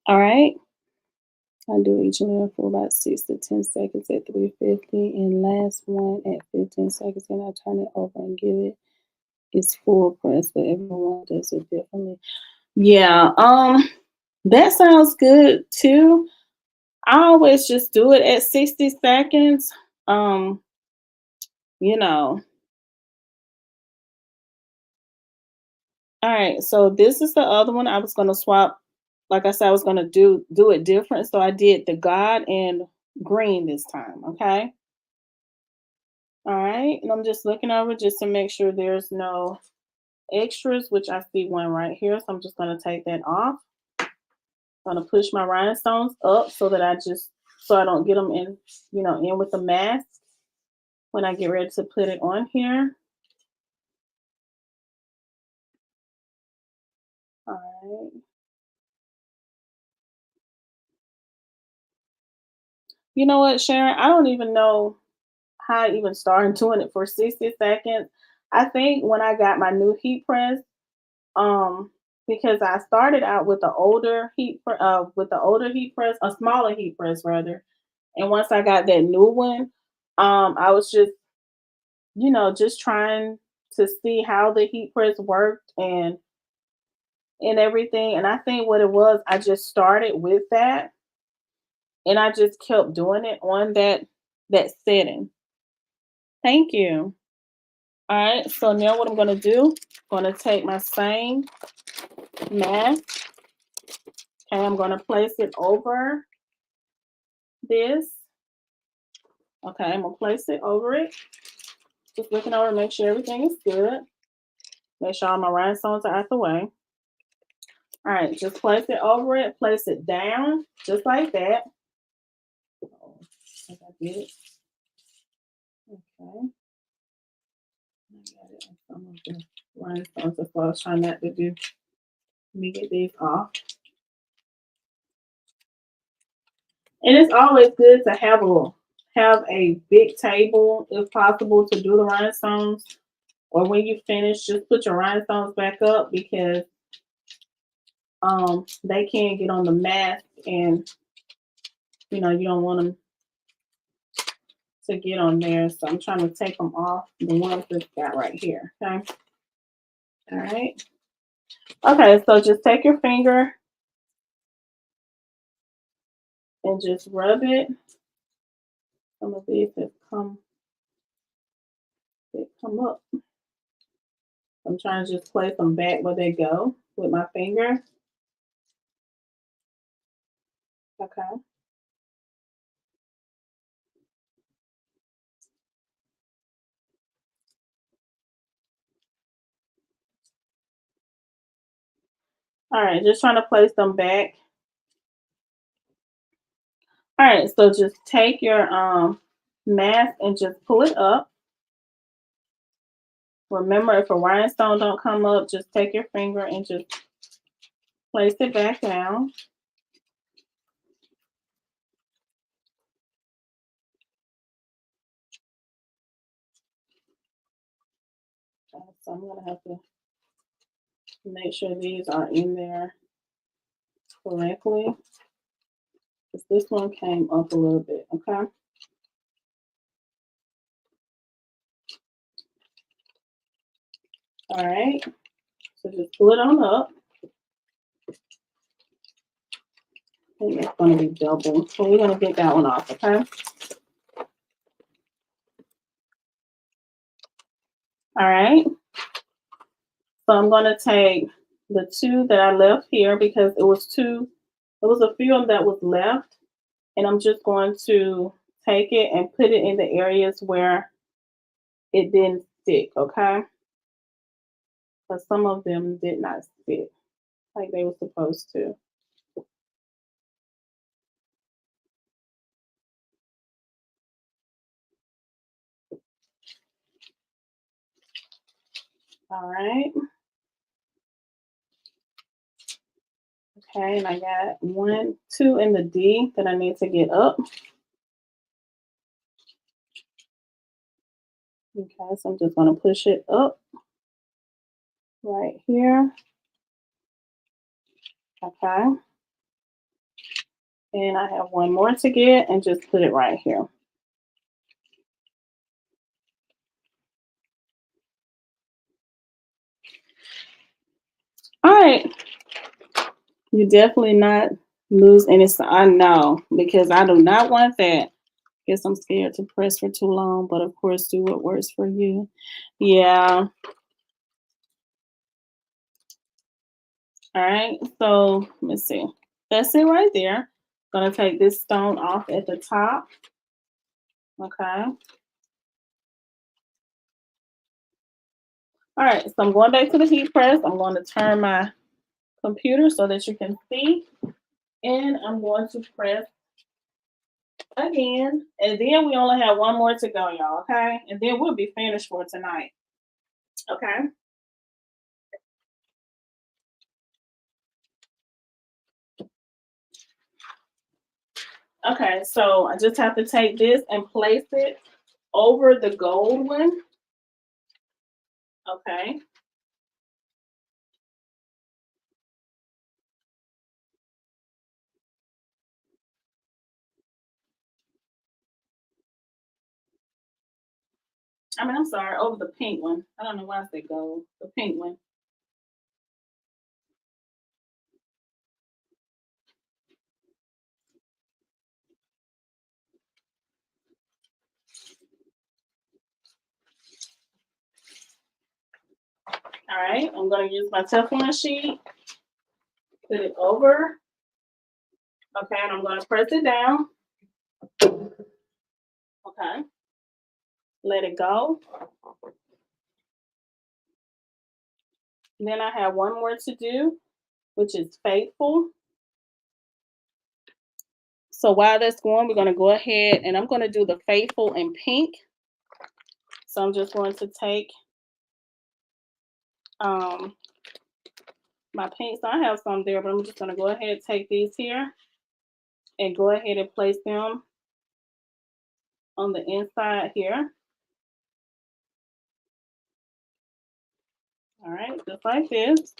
All right. I do each one for about 6 to 10 seconds at 350, and last one at 15 seconds, and I turn it over and give it its full press, but everyone does it differently. Yeah, that sounds good too. I always just do it at 60 seconds. Um, you know. All right, so this is the other one. I was gonna swap, like I said, I was gonna do it different. So I did the God and green this time, okay? All right, and I'm just looking over just to make sure there's no extras, which I see one right here. So I'm just gonna take that off. I'm gonna push my rhinestones up so that so I don't get them in, in with the mask when I get ready to put it on here. All right. You know what, Sharon? I don't even know how I even started doing it for 60 seconds. I think when I got my new heat press, um, because I started out with the older heat press, a smaller heat press rather. And once I got that new one, I was just trying to see how the heat press worked and everything. And I think what it was, I just started with that and I just kept doing it on that setting. Thank you. All right, so now what I'm gonna do, I'm gonna take my same mask and I'm gonna place it over this. Okay, I'm gonna place it over it. Just looking over, make sure everything is good. Make sure all my rhinestones are out the way. All right, just place it over it, place it down, just like that. Oh, I think I did it. Okay. I got it on some of the rhinestones. That's what I was trying not to do. Let me get these off. And it's always good to have a big table if possible to do the rhinestones. Or when you finish, just put your rhinestones back up because they can get on the mask and you don't want them to get on there. So I'm trying to take them off, the ones that's got right here. Okay. All right. Okay, so just take your finger and just rub it. Some of these that come up. I'm trying to just place them back where they go with my finger. Okay. All right, just trying to place them back. All right, so just take your mask and just pull it up. Remember, if a rhinestone don't come up, just take your finger and just place it back down. So I'm gonna have to make sure these are in there correctly. Because this one came up a little bit, okay? All right, so just pull it on up. I think it's gonna be double. So we're gonna get that one off, okay? All right. So I'm gonna take the two that I left here because it was a few of them that was left. And I'm just going to take it and put it in the areas where it didn't stick, okay? Because some of them did not stick like they were supposed to. All right. Okay, and I got 1, 2 in the D that I need to get up. Okay, so I'm just going to push it up right here. Okay. And I have one more to get and just put it right here. All right. You definitely not lose any. I know, because I do not want that. Guess I'm scared to press for too long, but of course, do what works for you. Yeah. All right. So let's see. That's it right there. Gonna take this stone off at the top. Okay. All right. So I'm going back to the heat press. I'm going to turn my computer so that you can see. And I'm going to press again. And then we only have one more to go, y'all. Okay. And then we'll be finished for tonight. Okay. Okay. So I just have to take this and place it over the gold one. Okay. I mean, I'm sorry, over the pink one. I don't know why I said gold. The pink one. All right. I'm going to use my Teflon sheet. Put it over. Okay. And I'm going to press it down. Okay. Let it go. And then I have one more to do, which is faithful. So while that's going, we're going to go ahead and I'm going to do the faithful in pink. So I'm just going to take my paints. So I have some there, but I'm just going to go ahead and take these here and go ahead and place them on the inside here. All right, just like this.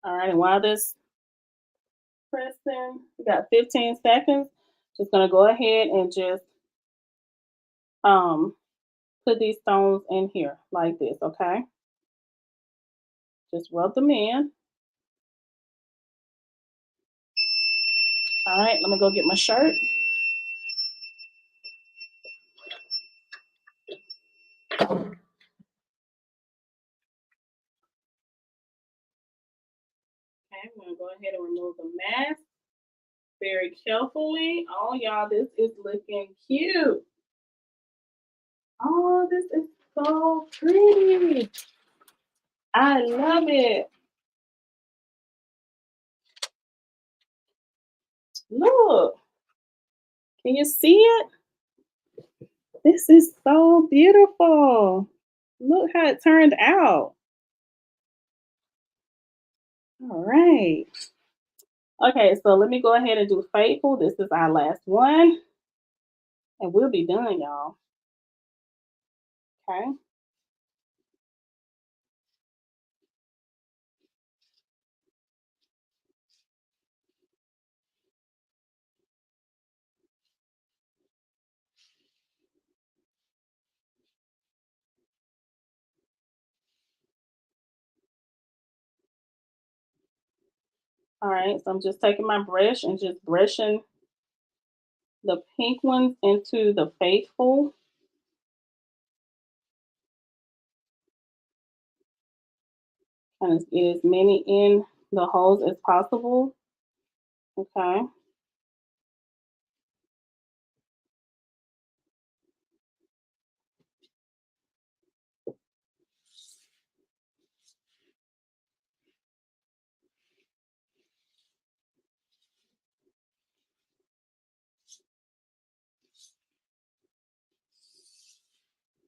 All right, and while this pressing, we got 15 seconds. Just gonna go ahead and just put these stones in here like this, okay? Just rub them in. All right, let me go get my shirt. Okay, I'm gonna go ahead and remove the mask very carefully. Oh, y'all, this is looking cute. Oh, this is so pretty. I love it. Look, can you see it? This is so beautiful. Look how it turned out. All right. Okay, so let me go ahead and do faithful. This is our last one. And we'll be done, y'all. Okay. All right, so I'm just taking my brush and just brushing the pink ones into the faithful. Kind of get as many in the holes as possible. Okay.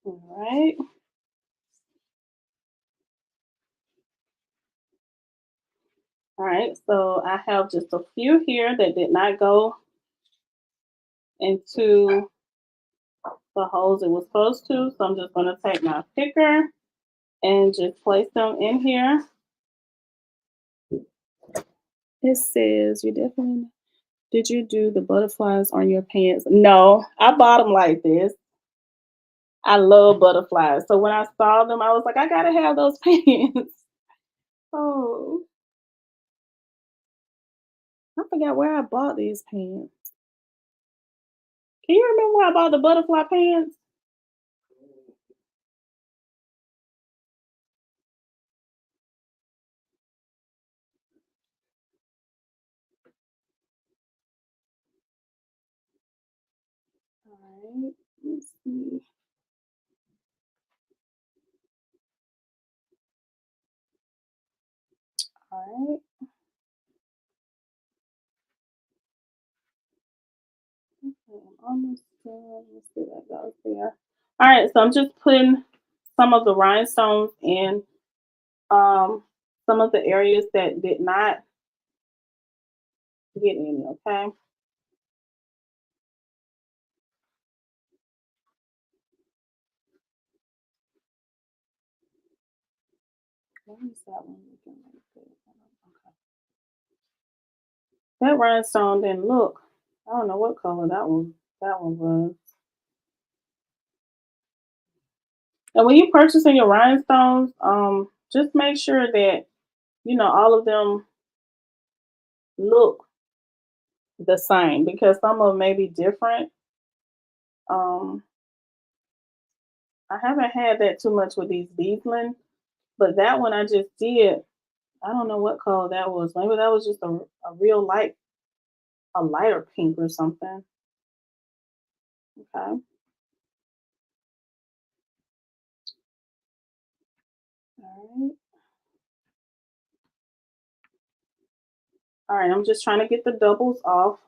All right. All right, so I have just a few here that did not go into the holes it was supposed to. So I'm just going to take my picker and just place them in here. It says you definitely, did you do the butterflies on your pants? No, I bought them like this. I love butterflies. So when I saw them, I was like, I gotta have those pants. Oh, I forgot where I bought these pants. Can you remember where I bought the butterfly pants? All right, let's see. All right. Okay, I'm almost done. Let's see that goes there. All right, so I'm just putting some of the rhinestones in some of the areas that did not get any, okay? What is that one looking like? Okay. That rhinestone didn't look. I don't know what color that one was. And when you purchasing your rhinestones, just make sure that all of them look the same because some of them may be different. Um, I haven't had that too much with these Beesland, but that one I just did. I don't know what color that was. Maybe that was just a real light, a lighter pink or something. Okay. All right. All right. I'm just trying to get the doubles off.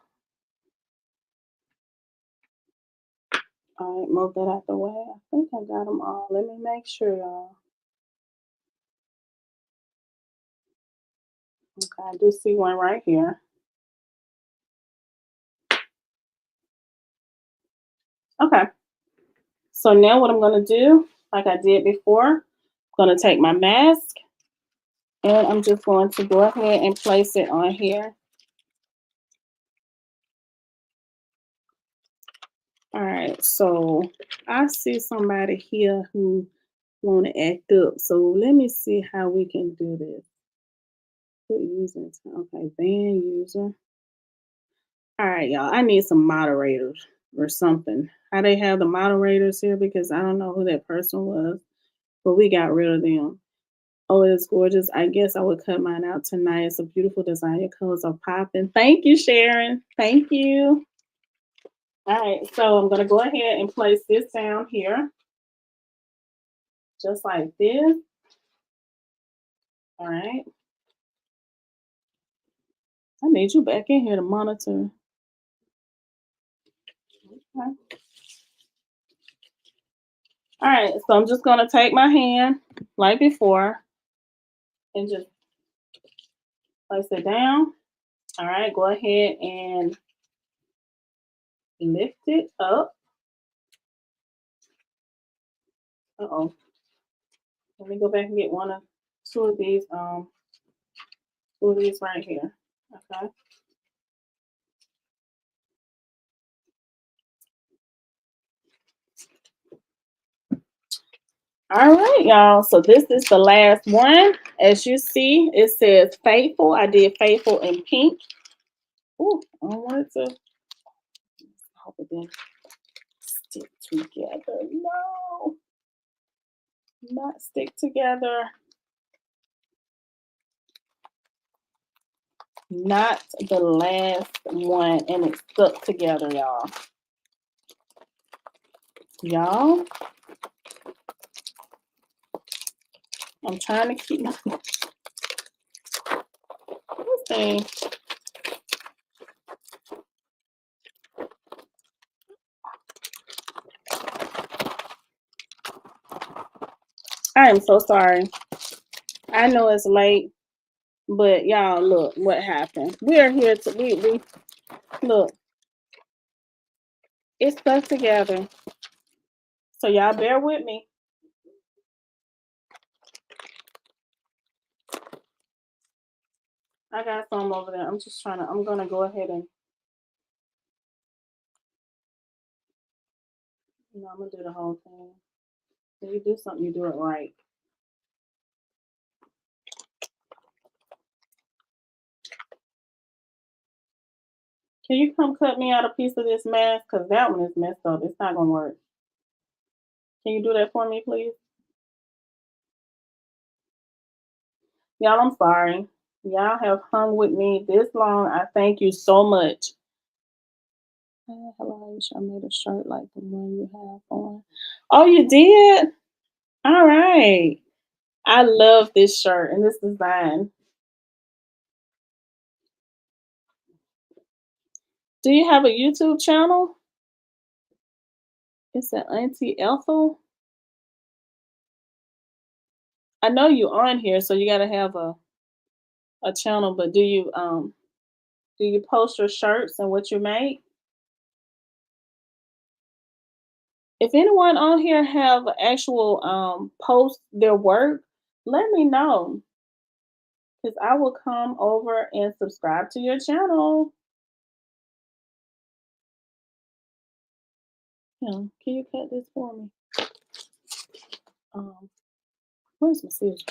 All right. Move that out the way. I think I got them all. Let me make sure, y'all. Okay. I do see one right here. Okay. So now what I'm going to do, like I did before, I'm going to take my mask and I'm just going to go ahead and place it on here. All right, so I see somebody here who want to act up. So let me see how we can do this. Quit using, okay, ban user. All right, y'all, I need some moderators or something. How they have the moderators here because I don't know who that person was, but we got rid of them. Oh, it's gorgeous. I guess I would cut mine out tonight. It's a beautiful design. Your colors are popping. Thank you, Sharon. Thank you. All right, so I'm going to go ahead and place this down here, just like this. All right. I need you back in here to monitor. Okay. All right, so I'm just going to take my hand like before and just place it down. All right, go ahead and lift it up. Uh-oh. Let me go back and get two of these right here. Okay. All right, y'all. So this is the last one. As you see, it says faithful. I did faithful in pink. Ooh, I don't want it to. I hope it didn't stick together. No, not stick together. Not the last one, and it stuck together, y'all. Y'all, I'm trying to keep this thing. I am so sorry. I know it's late, but y'all look what happened. We are here to we look, it's stuck together. So y'all bear with me. I got some over there. I'm gonna go ahead and I'm gonna do the whole thing. When you do something, you do it right. Can you come cut me out a piece of this mask? Because that one is messed up. It's not gonna work. Can you do that for me, please? Y'all, I'm sorry. Y'all have hung with me this long. I thank you so much. Hello, Ieasha. I made a shirt like the one you have on. Oh, you did? All right. I love this shirt and this design. Do you have a YouTube channel? It's an Auntie Ethel. I know you on here, so you gotta have a channel, but do you post your shirts and what you make? If anyone on here have actual post their work, let me know. Because I will come over and subscribe to your channel. Yeah, can you cut this for me? Um, where's my scissors?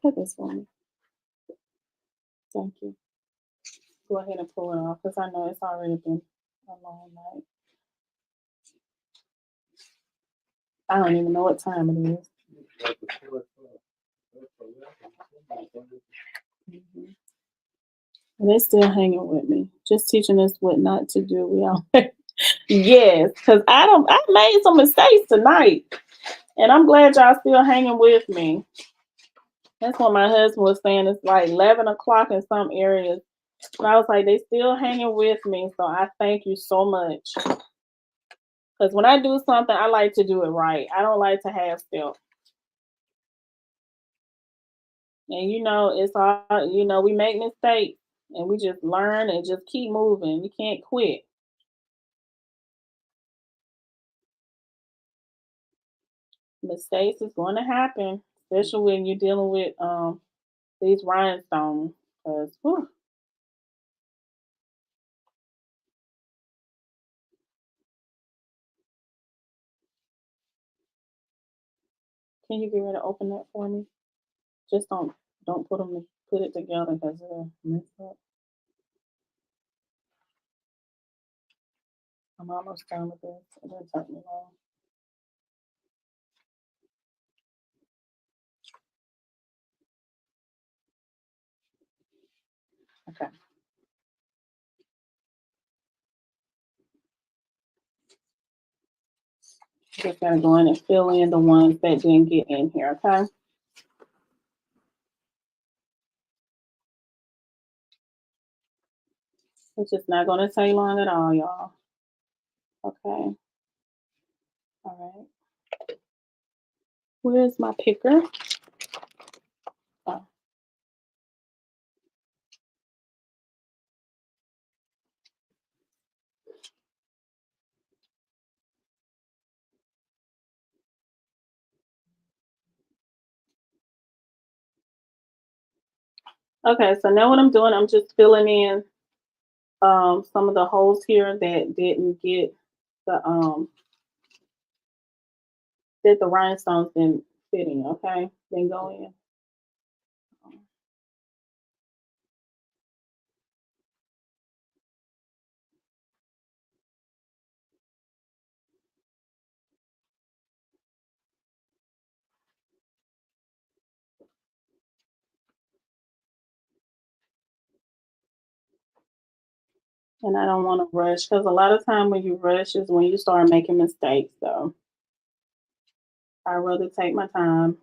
Cut this for me. Thank you. Go ahead and pull it off because I know it's already been a long night. I don't even know what time it is. Mhm. And they're still hanging with me, just teaching us what not to do. We all yes, because I made some mistakes tonight, and I'm glad y'all still hanging with me. That's what my husband was saying. It's like 11 o'clock in some areas. And I was like, they still hanging with me. So I thank you so much. Because when I do something, I like to do it right. I don't like to half step. And it's all, we make mistakes and we just learn and just keep moving. You can't quit. Mistakes is going to happen, especially when you're dealing with these rhinestones. Because can you get ready to open that for me? Just don't put it together because it'll mess up. I'm almost done with this. It didn't take me long. Okay. Just gotta go in and fill in the ones that didn't get in here, okay? It's just not gonna take long at all, y'all. Okay. All right. Where's my picker? Oh. Okay, so now what I'm doing, I'm just filling in some of the holes here that didn't get the that the rhinestones didn't fit in, okay? Then go in. And I don't want to rush because a lot of time when you rush is when you start making mistakes. So I'd rather take my time.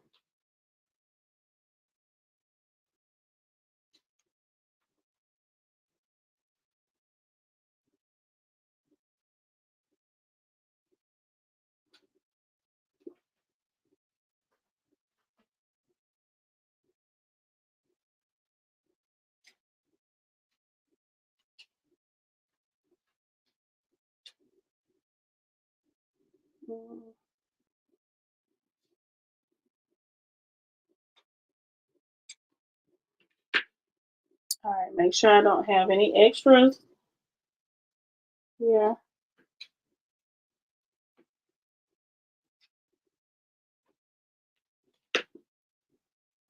All right, make sure I don't have any extras. Yeah.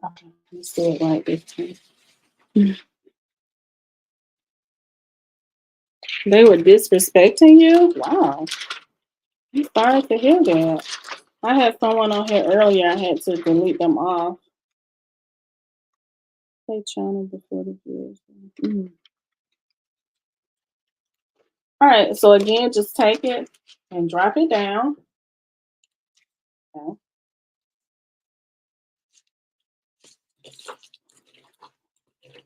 Okay, let me see it like this time. They were disrespecting you? Wow. I'm sorry to hear that. I had someone on here earlier. I had to delete them off. They channel before the views. All right, so again, just take it and drop it down. Okay.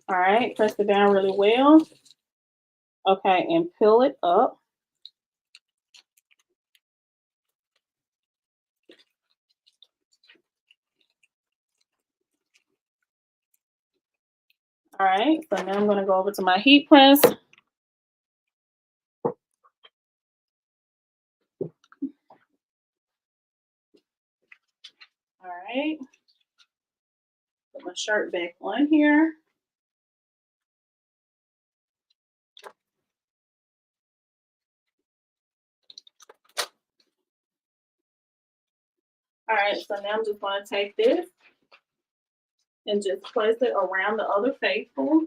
All right, press it down really well. Okay, and peel it up. All right, so now I'm going to go over to my heat press. All right, put my shirt back on here. All right, so now I'm just going to take this and just place it around the other faithful.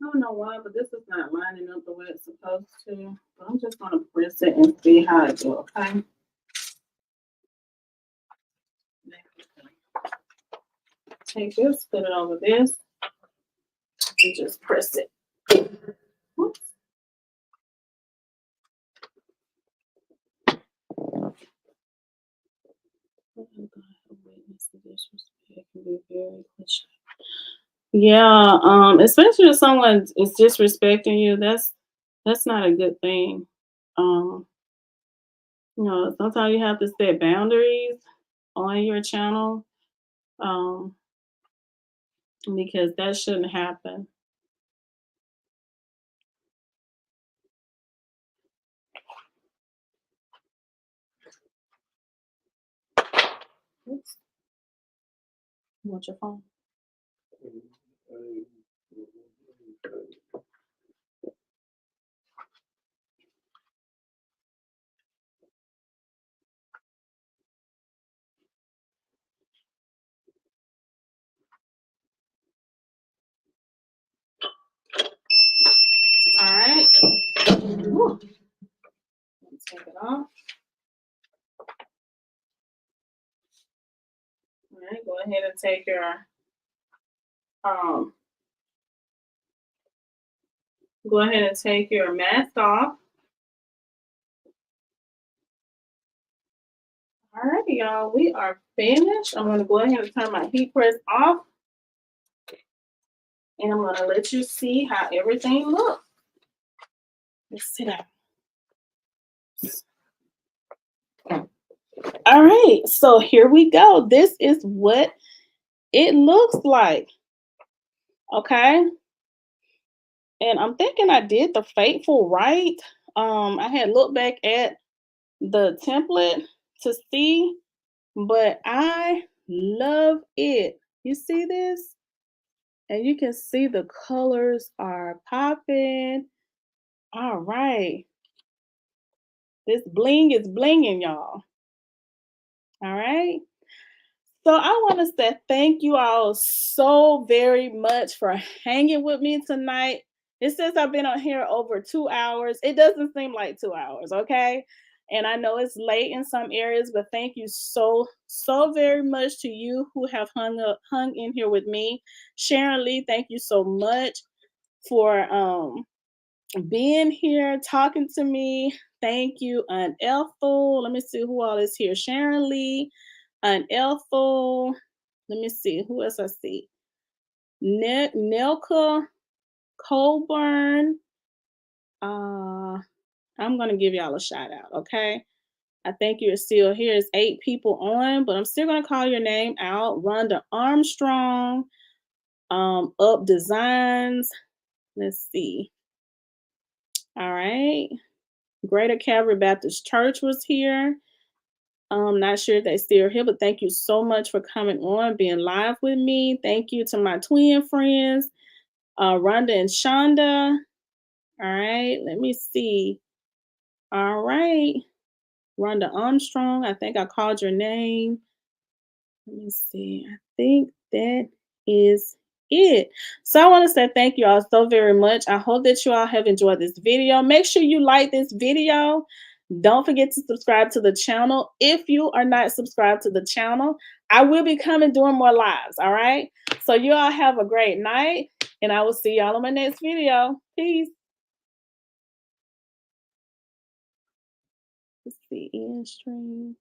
I don't know why, but this is not lining up the way it's supposed to. But I'm just going to press it and see how it goes, okay? Take this, put it over this, and just press it. Oops. Yeah, especially if someone is disrespecting you, that's not a good thing. You know, sometimes you have to set boundaries on your channel, because that shouldn't happen. Oops. Want your phone? All right. Ooh. Take it off. All right, go ahead and take your mask off. All right, y'all, we are finished. I'm gonna go ahead and turn my heat press off, and I'm gonna let you see how everything looks. Let's sit down. All right, so here we go. This is what it looks like. Okay. And I'm thinking I did the faithful right. I had looked back at the template to see, but I love it. You see this? And you can see the colors are popping. All right. This bling is blinging, y'all. All right. So I want to say thank you all so very much for hanging with me tonight. It says I've been on here over 2 hours. It doesn't seem like 2 hours, okay? And I know it's late in some areas, but thank you so very much to you who have hung in here with me. Sharon Lee, thank you so much for being here, talking to me. Thank you, Aunt Ethel. Let me see who all is here. Sharon Lee, Aunt Ethel. Let me see who else I see. Nelka Colburn. I'm gonna give y'all a shout out, okay? I think you're still here. It's 8 people on, but I'm still gonna call your name out. Rhonda Armstrong, Up Designs. Let's see. All right. Greater Calvary Baptist Church was here. Not sure if they're still here, but thank you so much for coming on, being live with me. Thank you to my twin friends, Rhonda and Shonda. All right, let me see. All right, Rhonda Armstrong. I think I called your name. Let me see. I think that is it. So I want to say thank you all so very much. I hope that you all have enjoyed this video. Make sure you like this video. Don't forget to subscribe to the channel. If you are not subscribed to the channel, I will be coming doing more lives. All right. So you all have a great night, and I will see y'all on my next video. Peace. Let's see, end stream.